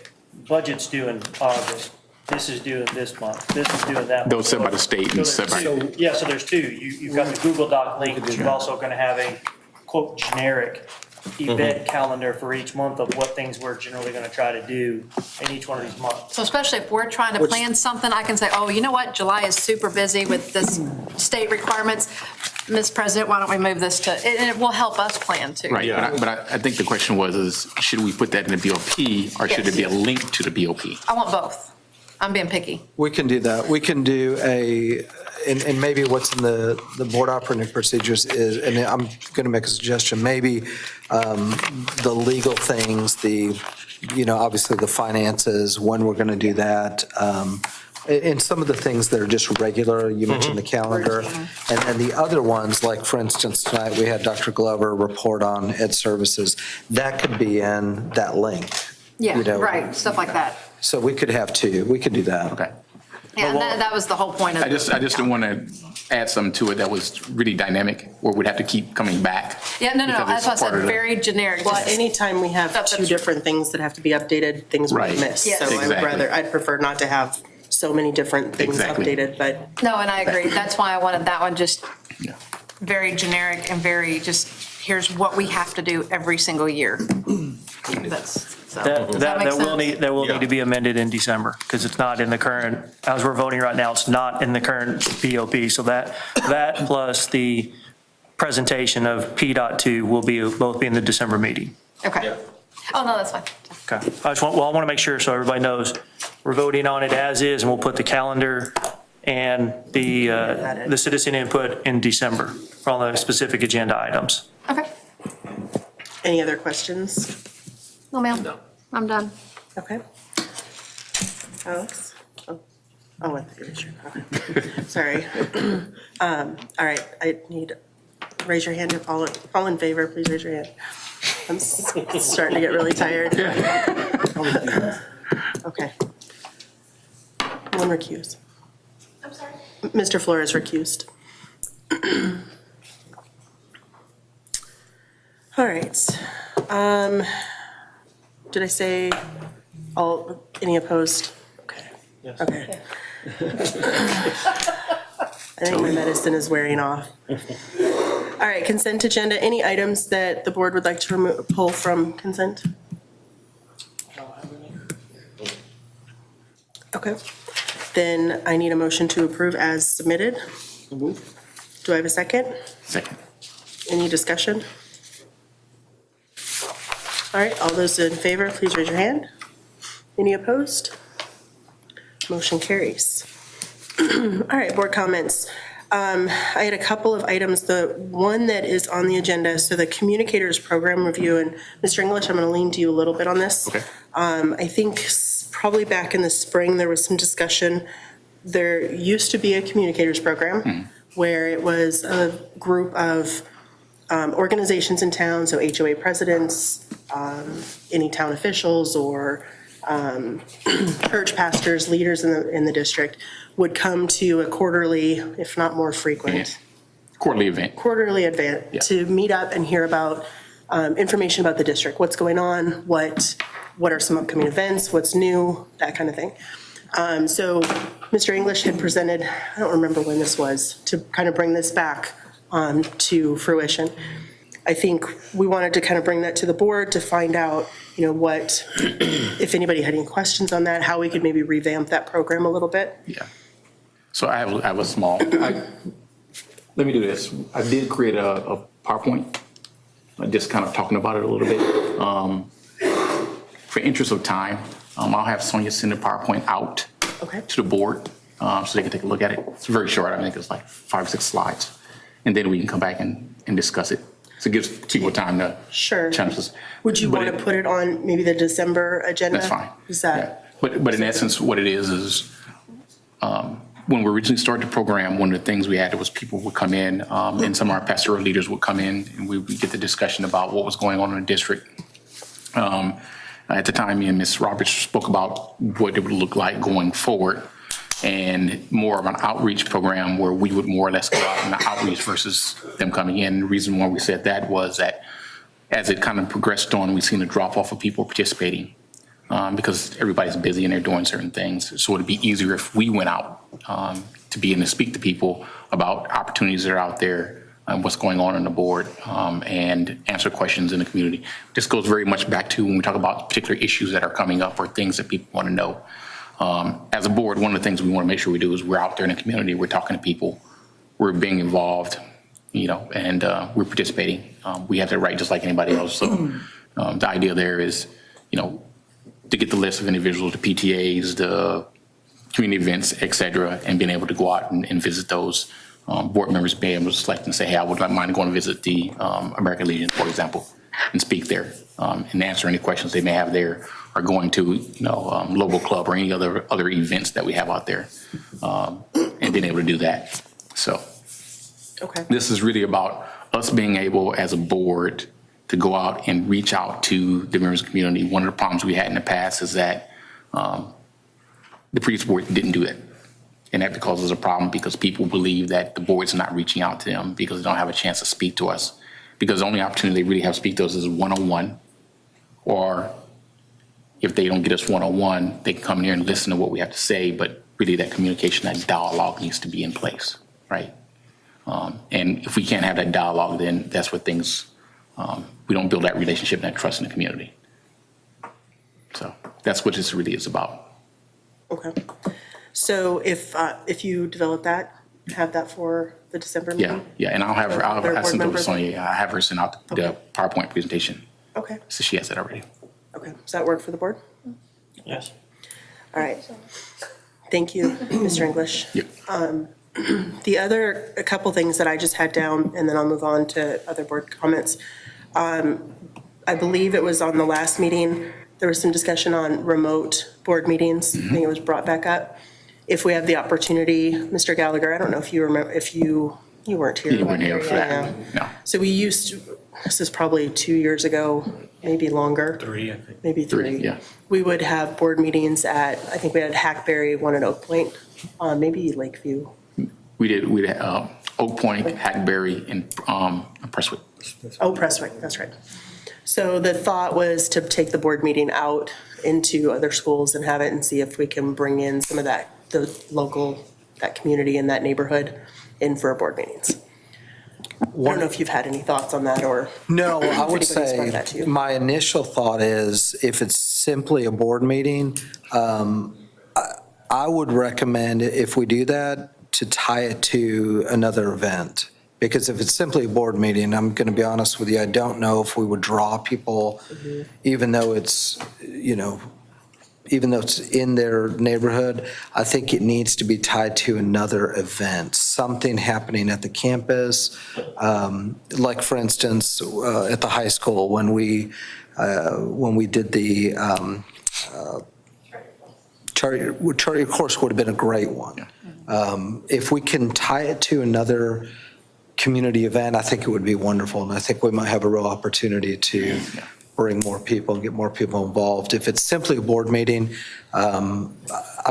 budget's due in August, this is due in this month, this is due in that month. those set by the state and set by. Yeah, so there's two. You've got the Google Doc link, but you're also going to have a quote generic event calendar for each month of what things we're generally going to try to do in each one of these months. So especially if we're trying to plan something, I can say, oh, you know what? July is super busy with this state requirements. Ms. President, why don't we move this to, and it will help us plan too. Right, but I think the question was, should we put that in the BOP or should Yes. it be a link to the BOP? I want both. I'm being picky. We can do that. We can do and maybe what's in the board operating procedures is, and I'm going to make a suggestion, maybe the legal things, obviously the finances, when we're going to do that, and some of the things that are just regular, you mentioned the calendar, and then the other ones, like for instance, tonight we had Dr. Glover report on Ed Services. That could be in that link. Yeah, right, stuff like that. So we could have two. We could do that. Okay. Yeah, and that was the whole point of I just didn't want to add something to it that was really dynamic, where we'd have to keep coming back. Yeah, no, because that's it's why I said part of the- very generic. Well, just- anytime we have Stuff two that's- different things that have to be updated, things we Right. miss. Yes. So I would Exactly. I'd prefer not to have so many different things Exactly. updated, but No, and I agree. That's why I wanted that one just Yeah. very generic and very just, here's what we have to do every single year. That's, so, does that make sense? That will need to be amended in December, because it's not in the current, as we're voting right now, it's not in the current BOP. So that plus the presentation of P.2 will both be in the December meeting. Okay. Oh, no, that's fine. Okay. I want to make sure so everybody knows we're voting on it as is, and we'll put the calendar and the citizen input in December for all the specific agenda items. Okay. any other questions? No, ma'am. I'm done. Okay. Alex? Oh, I thought you were sure. Okay. Sorry. All right, I need, raise your hand if all in favor, please raise your hand. I'm starting to get really tired. Okay. One recused. I'm sorry? Mr. Flores recused. All right. Did I say any opposed? Okay. Yes. Okay. I think my medicine is wearing off. All right, consent agenda. Any items that the board would like to pull from consent? Okay. Then I need a motion to approve as submitted. Do I have a second? Second. Any discussion? All right, all those in favor, please raise your hand. Any opposed? Motion carries. All right, board comments. I had a couple of items. The one that is on the agenda, so the communicators program review, and Mr. English, I'm going to lean to you a little bit on this. Okay. I think probably back in the spring, there was some discussion. There used to be a communicators program where it was a group of organizations in town, so HOA presidents, any town officials or church pastors, leaders in the district would come to a quarterly, if not more frequent, Quarterly event. event to meet up and hear about information about the district, what's going on, what are some upcoming events, what's new, that kind of thing. So Mr. English had presented, I don't remember when this was, to kind of bring this back to fruition. I think we wanted to kind of bring that to the board to find out, what, if anybody had any questions on that, how we could maybe revamp that program a little bit. Yeah. So I have a small, let me do this. I did create a PowerPoint, just kind of talking about it a little bit. For interest of time, I'll have Sonia send the PowerPoint out to the board so they can take a look at it. It's very short. I think it's like 5 or 6 slides. And then we can come back and discuss it. So it gives people time to. Sure. Chances. Would you want to put it on maybe the December agenda? That's fine. Is that? Yeah. But in essence, what it is when we originally started the program, one of the things we had was people would come in and some of our pastoral leaders would come in and we would get the discussion about what was going on in the district. At the time, me and Ms. Roberts spoke about what it would look like going forward, and more of an outreach program where we would more or less go out and outreach versus them coming in. The reason why we said that was that as it kind of progressed on, we've seen a drop off of people participating because everybody's busy and they're doing certain things. So it'd be easier if we went out to be and to speak to people about opportunities that are out there and what's going on the board and answer questions in the community. This goes very much back to when we talk about particular issues that are coming up or things that people want to know. As a board, one of the things we want to make sure we do is we're out there in the community, we're talking to people, we're being involved, and we're participating. We have that right just like anybody else. So the idea there is, to get the list of individuals, the PTAs, the community events, et cetera, and being able to go out and visit those. Board members being able to select and say, hey, I would not mind going to visit the American Legion, for example, and speak there and answer any questions they may have there, or going to, local club or any other events that we have out there, and being able to do that. So this is really about us being able as a board to go out and reach out to the members of the community. One of the problems we had in the past is that the previous board didn't do it. And that causes a problem because people believe that the board's not reaching out to them because they don't have a chance to speak to us. Because the only opportunity they really have to speak to us is one-on-one, or if they don't get us one-on-one, they can come in here and listen to what we have to say, but really that communication, that dialogue needs to be in place, right? And if we can't have that dialogue, then that's what things, we don't build that relationship and that trust in the community. So that's what this really is about. Okay. So if you develop that, have that for the December meeting? Yeah, and I'll have her, I'll send over Sonia, I have her send out the PowerPoint presentation. Okay. So she has that already. Okay. Does that work for the board? Yes. All right. Thank you, Mr. English. The other, a couple things that I just had down, and then I'll move on to other board comments. I believe it was on the last meeting, there was some discussion on remote board meetings. I think it was brought back up. If we have the opportunity, Mr. Gallagher, I don't know if you remember, if you weren't here. You weren't here for that, Yeah. no. So we used to, this is probably 2 years ago, maybe longer. 3, I think. Maybe three. Yeah. We would have board meetings at, I think we had Hackberry, one at Oak Point, maybe Lakeview. We did Oak Point, Hackberry, and Prestwick. Oh, Prestwick, that's right. So the thought was to take the board meeting out into other schools and have it and see if we can bring in some of that, the local, that community in that neighborhood in for our board meetings. I don't know if you've had any thoughts on that or. No, I would if anybody's brought that to say, you. my initial thought is if it's simply a board meeting, I would recommend if we do that, to tie it to another event. Because if it's simply a board meeting, I'm going to be honest with you, I don't know if we would draw people, even though it's, even though it's in their neighborhood. I think it needs to be tied to another event, something happening at the campus. Like, for instance, at the high school, when we did the charter course would have been a great one. If we can tie it to another community event, I think it would be wonderful, and I think we might have a real opportunity to bring more people, get more people involved. If it's simply a board meeting, I'm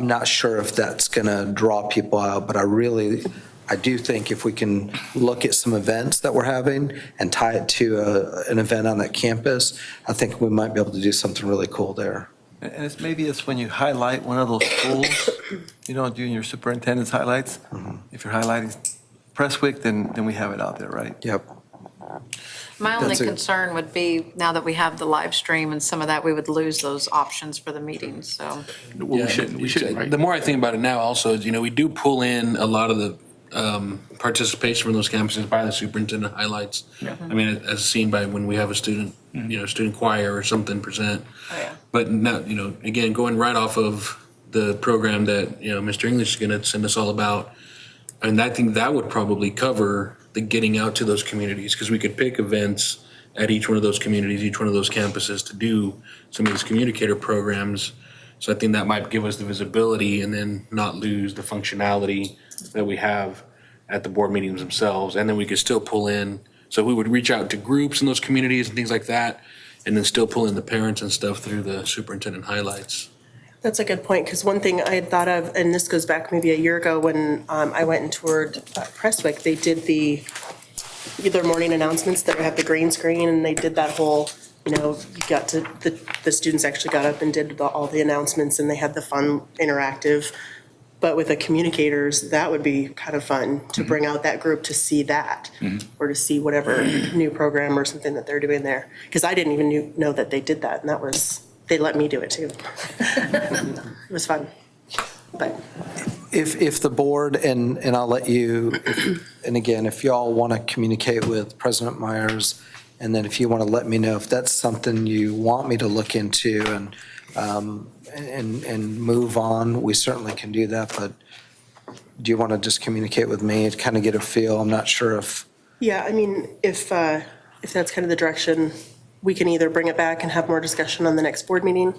not sure if that's going to draw people out, but I do think if we can look at some events that we're having and tie it to an event on that campus, I think we might be able to do something really cool there. And maybe it's when you highlight one of those schools, doing your superintendent's highlights. If you're highlighting Prestwick, then we have it out there, right? Yep. My only That's it. concern would be, now that we have the live stream and some of that, we would lose those options for the meetings, so. We shouldn't, right? The more I think about it now also is, we do pull in a lot of the participation from those campuses by the superintendent highlights. I mean, as seen by when we have a student, student choir or something present. Oh, yeah. But now, again, going right off of the program that, Mr. English is going to send us all about, and I think that would probably cover the getting out to those communities, because we could pick events at each one of those communities, each one of those campuses to do some of these communicator programs. So I think that might give us the visibility and then not lose the functionality that we have at the board meetings themselves. And then we could still pull in, so we would reach out to groups in those communities and things like that. and then still pull in the parents and stuff through the superintendent highlights. That's a good point, because one thing I had thought of, and this goes back maybe a year ago when I went and toured Prestwick, they did their morning announcements that had the green screen, and they did that whole, you got to, the students actually got up and did all the announcements, and they had the fun interactive. But with the communicators, that would be kind of fun to bring out that group to see that, or to see whatever new program or something that they're doing there. Because I didn't even know that they did that, and they let me do it too. It was fun, but. If the board, and I'll let you, and again, if y'all want to communicate with President Myers, and then if you want to let me know if that's something you want me to look into and move on, we certainly can do that, but do you want to just communicate with me and kind of get a feel? I'm not sure if. Yeah, I mean, if that's kind of the direction, we can either bring it back and have more discussion on the next board meeting.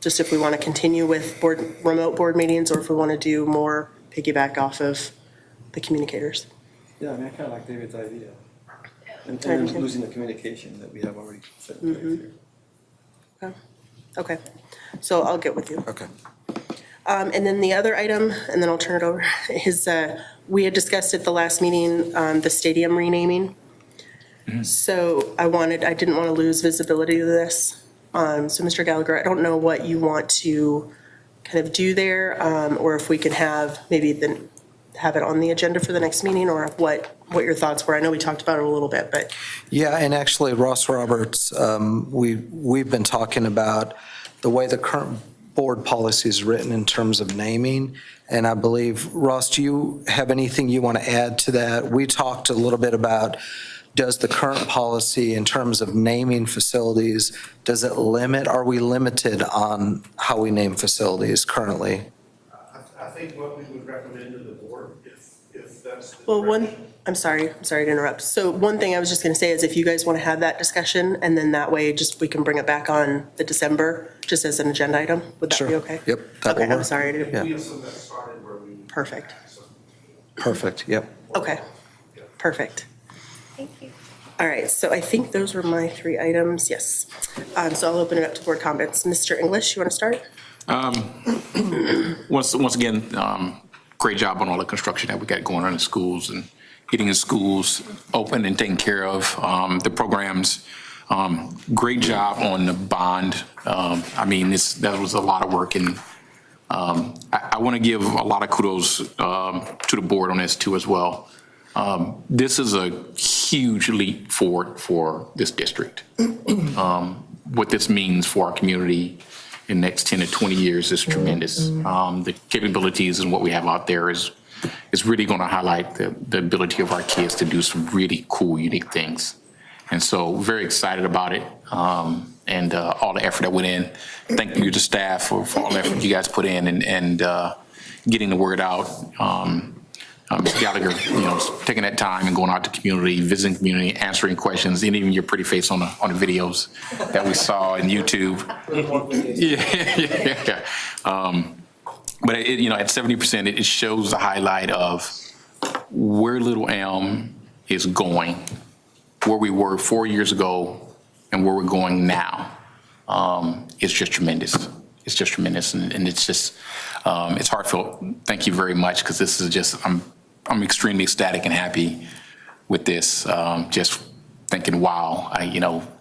Just if we want to continue with remote board meetings, or if we want to do more piggyback off of the communicators. Yeah, I mean, I kind of like David's idea. And then losing the communication that we have already set in place here. Okay, so I'll get with you. Okay. And then the other item, and then I'll turn it over, is we had discussed at the last meeting, the stadium renaming. So I didn't want to lose visibility to this. So Mr. Gallagher, I don't know what you want to kind of do there, or if we can have have it on the agenda for the next meeting, or what your thoughts were. I know we talked about it a little bit, but. Yeah, and actually Ross Roberts, we've been talking about the way the current board policy is written in terms of naming. And I believe, Ross, do you have anything you want to add to that? We talked a little bit about, does the current policy in terms of naming facilities, are we limited on how we name facilities currently? I think what we would recommend to the board, if that's. Well, I'm sorry to interrupt. So one thing I was just going to say is if you guys want to have that discussion, and then that way we can bring it back on the December, just as an agenda item, would that be okay? Yep. that will Okay, I'm work. sorry. We also got started where we. Perfect. Perfect, yep. Okay, perfect. Thank you. All right, so I think those were my 3 items, yes. So I'll open it up to board comments. Mr. English, you want to start? Once again, great job on all the construction that we got going on in schools and getting the schools open and taken care of. The programs, great job on the bond. I mean, that was a lot of work, and I want to give a lot of kudos to the board on this too as well. This is a huge leap forward for this district. What this means for our community in the next 10 to 20 years is tremendous. The capabilities and what we have out there is really going to highlight the ability of our kids to do some really cool, unique things. And so very excited about it, and all the effort that went in. Thank you to staff for all the effort you guys put in and getting the word out. Mr. Gallagher, taking that time and going out to community, visiting community, answering questions, and even your pretty face on the videos that we saw in YouTube. Yeah. But at 70%, it shows the highlight of where Little Elm is going, where we were 4 years ago, and where we're going now. It's just tremendous. It's just tremendous, and it's just it's heartfelt. Thank you very much, because this is just I'm extremely ecstatic and happy with this. Just thinking, wow,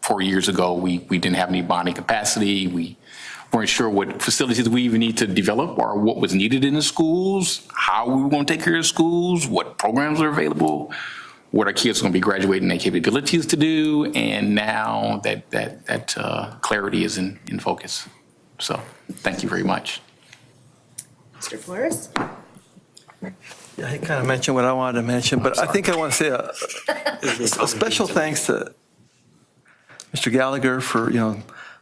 4 years ago we didn't have any bonding capacity. We weren't sure what facilities we even need to develop or what was needed in the schools, how we were going to take care of schools, what programs are available, what our kids are going to be graduating their capabilities to do, and now that clarity is in focus. So thank you very much. Mr. Flores? Yeah, he kind of mentioned what I wanted to mention, but I think I want to say a special thanks to Mr. Gallagher for,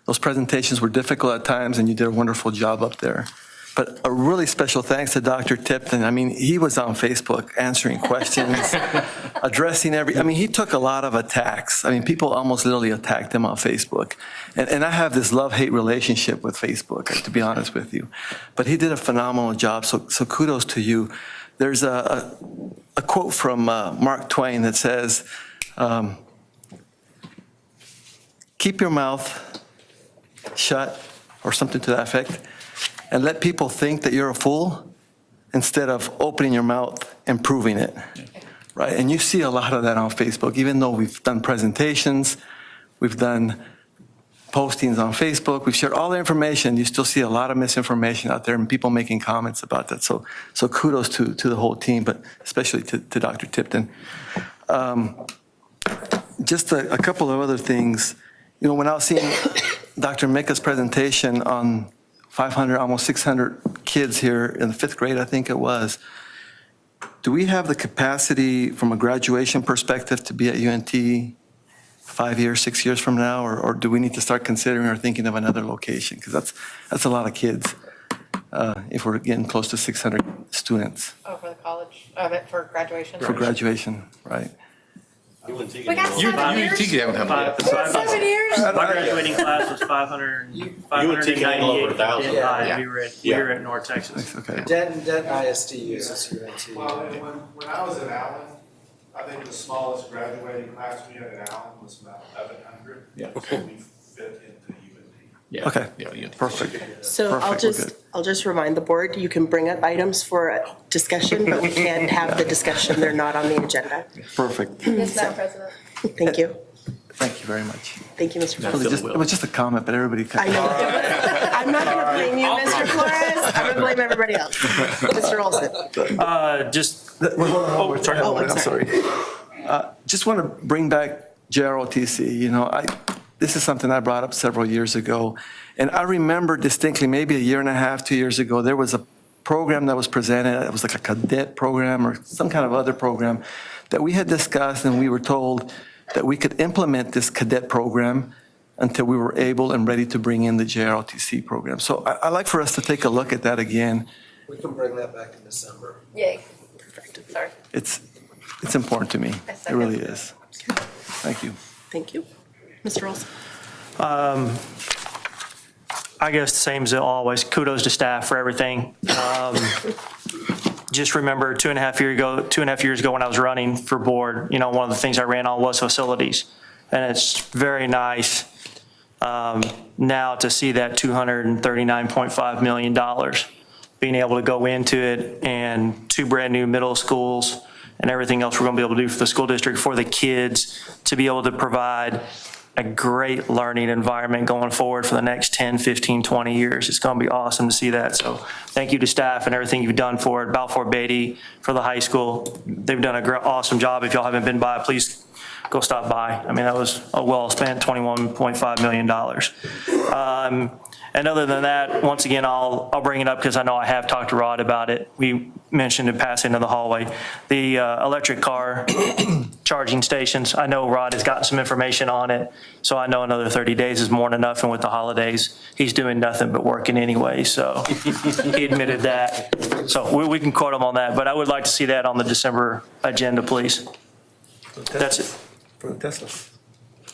those presentations were difficult at times, and you did a wonderful job up there. But a really special thanks to Dr. Tipton. I mean, he was on Facebook answering questions, addressing he took a lot of attacks. I mean, people almost literally attacked him on Facebook. And I have this love-hate relationship with Facebook, to be honest with you. But he did a phenomenal job, so kudos to you. There's a quote from Mark Twain that says, keep your mouth shut or something to that effect, and let people think that you're a fool instead of opening your mouth and proving it, right? And you see a lot of that on Facebook, even though we've done presentations, we've done postings on Facebook, we've shared all the information, you still see a lot of misinformation out there and people making comments about that. So kudos to the whole team, but especially to Dr. Tipton. Just a couple of other things. You know, when I was seeing Dr. Mika's presentation on 500, almost 600 kids here in the 5th grade, I think it was, do we have the capacity from a graduation perspective to be at UNT 5 years, 6 years from now, or do we need to start considering or thinking of another location? Because that's a lot of kids if we're getting close to 600 students. Oh, for the college, for graduation? For graduation, right? We got 7 years. Seven years? My graduating class was 598. We were at North Texas. Okay. Denton ISD uses UNT. Well, when I was at Allen, I think the smallest graduating class we had at Allen was about 1,100. Yeah. So we fit into UNT. Yeah. Okay, Yeah. perfect. So Perfect, we're good. I'll just remind the board, you can bring up items for discussion, but we can't have the discussion, they're not on the agenda. Perfect. Yes, Madam President. Thank you. Thank you very much. Thank you, Mr. It Flores. was just a comment, but everybody. I know. I'm not gonna blame you, Mr. Flores, I'm gonna blame everybody else. Mr. Olson. I'm sorry. Just want to bring back JROTC. You know, this is something I brought up several years ago. And I remember distinctly, maybe a year and a half, 2 years ago, there was a program that was presented. It was like a cadet program or some kind of other program that we had discussed, and we were told that we could implement this cadet program until we were able and ready to bring in the JROTC program. So I'd like for us to take a look at that again. We can bring that back in December. Yay. Sorry. It's important to me. It really is. Thank you. Thank you. Mr. Olson. I guess the same as always. Kudos to staff for everything. Just remember 2.5 years ago when I was running for board, you know, one of the things I ran on was facilities. And it's very nice now to see that $239.5 million, being able to go into it and 2 brand new middle schools and everything else we're going to be able to do for the school district, for the kids, to be able to provide a great learning environment going forward for the next 10, 15, 20 years. It's going to be awesome to see that. So thank you to staff and everything you've done for it. Balfour Beatty for the high school. They've done an awesome job. If y'all haven't been by, please go stop by. I mean, that was a well-spent $21.5 million. And other than that, once again, I'll bring it up because I know I have talked to Rod about it. We mentioned in passing in the hallway, the electric car charging stations. I know Rod has gotten some information on it, so I know another 30 days is more than enough, and with the holidays, he's doing nothing but working anyway, so he admitted that. So we can quote him on that, but I would like to see that on the December agenda, please. That's it. For the Teslas.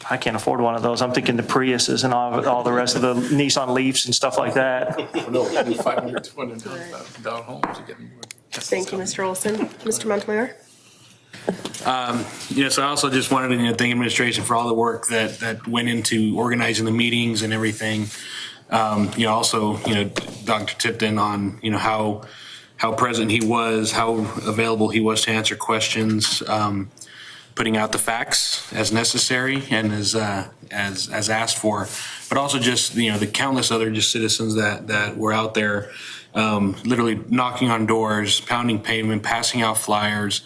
I can't afford one of those. I'm thinking the Priuses and all the rest of the Nissan Leafs and stuff like that. No, 500, 200 down homes to get more. Thank you, Mr. Olson. Mr. Montemayor? So I also just wanted to thank administration for all the work that went into organizing the meetings and everything. Also, Dr. Tipton on, how present he was, how available he was to answer questions, putting out the facts as necessary and as asked for, but also just, the countless other just citizens that were out there, literally knocking on doors, pounding pavement, passing out flyers,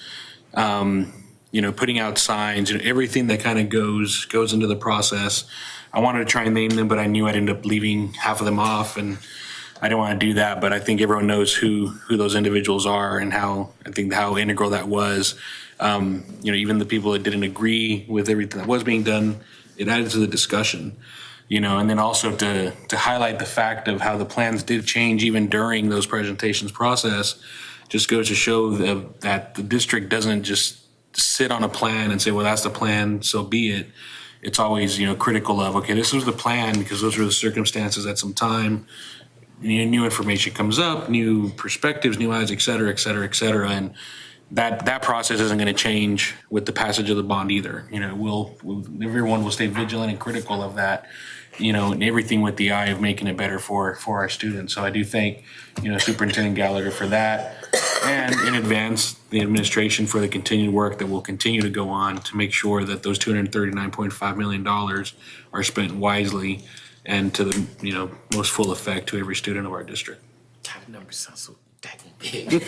putting out signs, everything that kind of goes into the process. I wanted to try and name them, but I knew I'd end up leaving half of them off, and I didn't want to do that. But I think everyone knows who those individuals are and how integral that was. Even the people that didn't agree with everything that was being done, it added to the discussion. And then also to highlight the fact of how the plans did change even during those presentations process, just goes to show that the district doesn't just sit on a plan and say, well, that's the plan, so be it. It's always, critical of, okay, this was the plan because those were the circumstances at some time. New information comes up, new perspectives, new eyes, et cetera, et cetera, et cetera. And that process isn't going to change with the passage of the bond either. You know, everyone will stay vigilant and critical of that, you know, and everything with the eye of making it better for our students. So I do thank, you know, Superintendent Gallagher for that, and in advance, the administration for the continued work that will continue to go on to make sure that those $239.5 million are spent wisely and to the, you know, most full effect to every student of our district. That number sounds so dang big.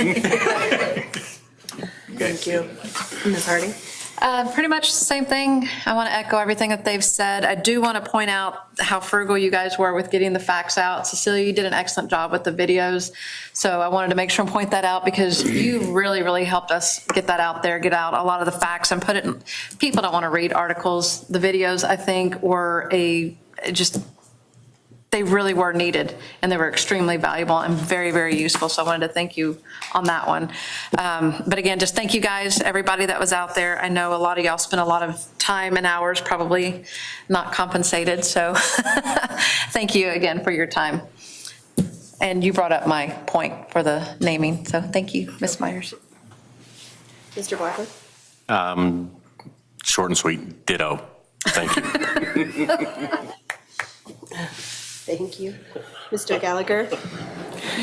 Thank you. Ms. Hardy? Pretty much the same thing. I want to echo everything that they've said. I do want to point out how frugal you guys were with getting the facts out. Cecilia, you did an excellent job with the videos. So I wanted to make sure and point that out because you really, really helped us get that out there, get out a lot of the facts and put it in. People don't want to read articles. The videos, I think, were they really were needed, and they were extremely valuable and very, very useful. So I wanted to thank you on that one. But again, just thank you guys, everybody that was out there. I know a lot of y'all spent a lot of time and hours probably not compensated. So thank you again for your time. And you brought up my point for the naming. So thank you, Ms. Myers. Mr. Blackman? Short and sweet, ditto. Thank you. Thank you. Mr. Gallagher?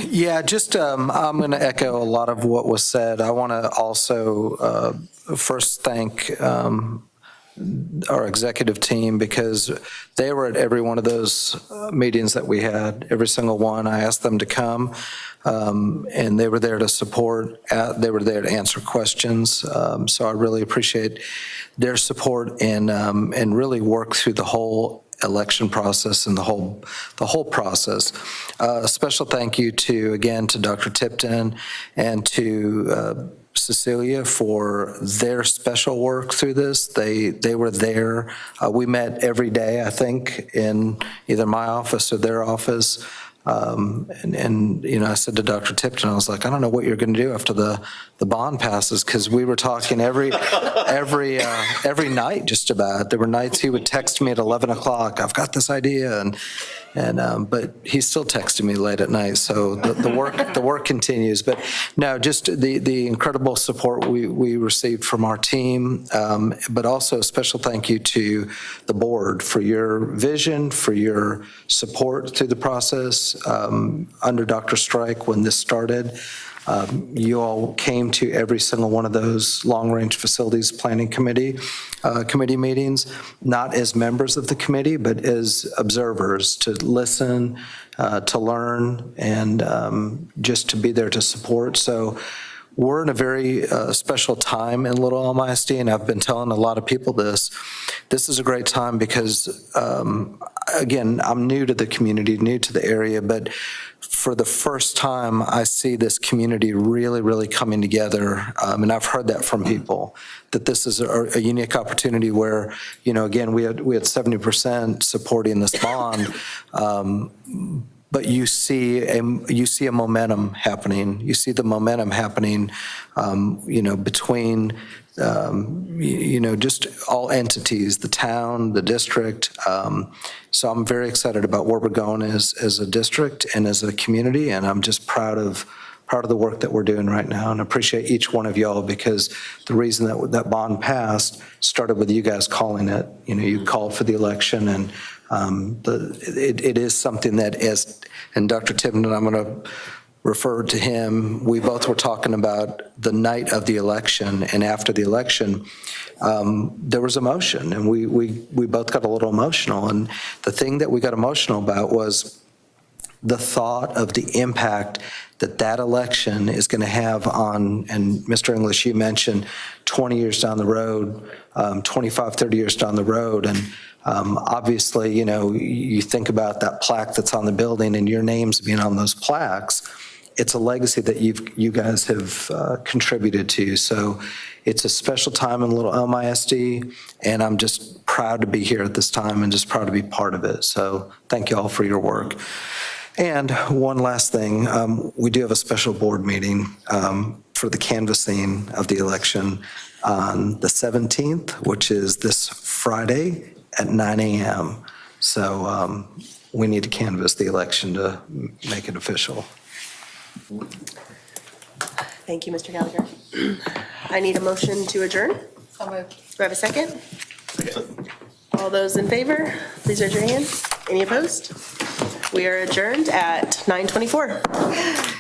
Yeah, just I'm going to echo a lot of what was said. I want to also first thank our executive team because they were at every one of those meetings that we had, every single one. I asked them to come, and they were there to support. They were there to answer questions. So I really appreciate their support and really work through the whole election process and the whole process. A special thank you to Dr. Tipton and to Cecilia for their special work through this. They were there. We met every day, I think, in either my office or their office. And you know, I said to Dr. Tipton, I was like, I don't know what you're going to do after the bond passes, because we were talking every night just about. There were nights he would text me at 11 o'clock, I've got this idea, but he's still texting me late at night. So the work continues. But no, just the incredible support we received from our team, but also a special thank you to the board for your vision, for your support through the process. Under Dr. Strike, when this started, you all came to every single one of those long-range facilities planning committee meetings, not as members of the committee, but as observers to listen, to learn, and just to be there to support. So we're in a very special time in Little Elm ISD, and I've been telling a lot of people this. This is a great time because, again, I'm new to the community, new to the area, but for the first time, I see this community really, really coming together, and I've heard that from people, that this is a unique opportunity where, you know, again, we had 70% supporting this bond, but you see a momentum happening. You see the momentum happening, you know, between, you know, just all entities, the town, the district. So I'm very excited about where we're going as a district and as a community, and I'm just proud of the work that we're doing right now, and appreciate each one of y'all, because the reason that bond passed started with you guys calling it. You know, you called for the election, and it is something that is, and Dr. Tipton, I'm going to refer to him, we both were talking about the night of the election, and after the election, there was emotion, and we both got a little emotional, and the thing that we got emotional about was the thought of the impact that election is going to have on, and Mr. English, you mentioned 20 years down the road, 25, 30 years down the road, and obviously, you know, you think about that plaque that's on the building and your names being on those plaques. It's a legacy that you guys have contributed to. So it's a special time in Little Elm ISD, and I'm just proud to be here at this time and just proud to be part of it. So thank you all for your work. And one last thing, we do have a special board meeting for the canvassing of the election on the 17th, which is this Friday at 9 a.m. So we need to canvass the election to make it official. Thank you, Mr. Gallagher. I need a motion to adjourn. So moved. Do I have a second? All those in favor, please raise your hand. Any opposed? We are adjourned at 9:24.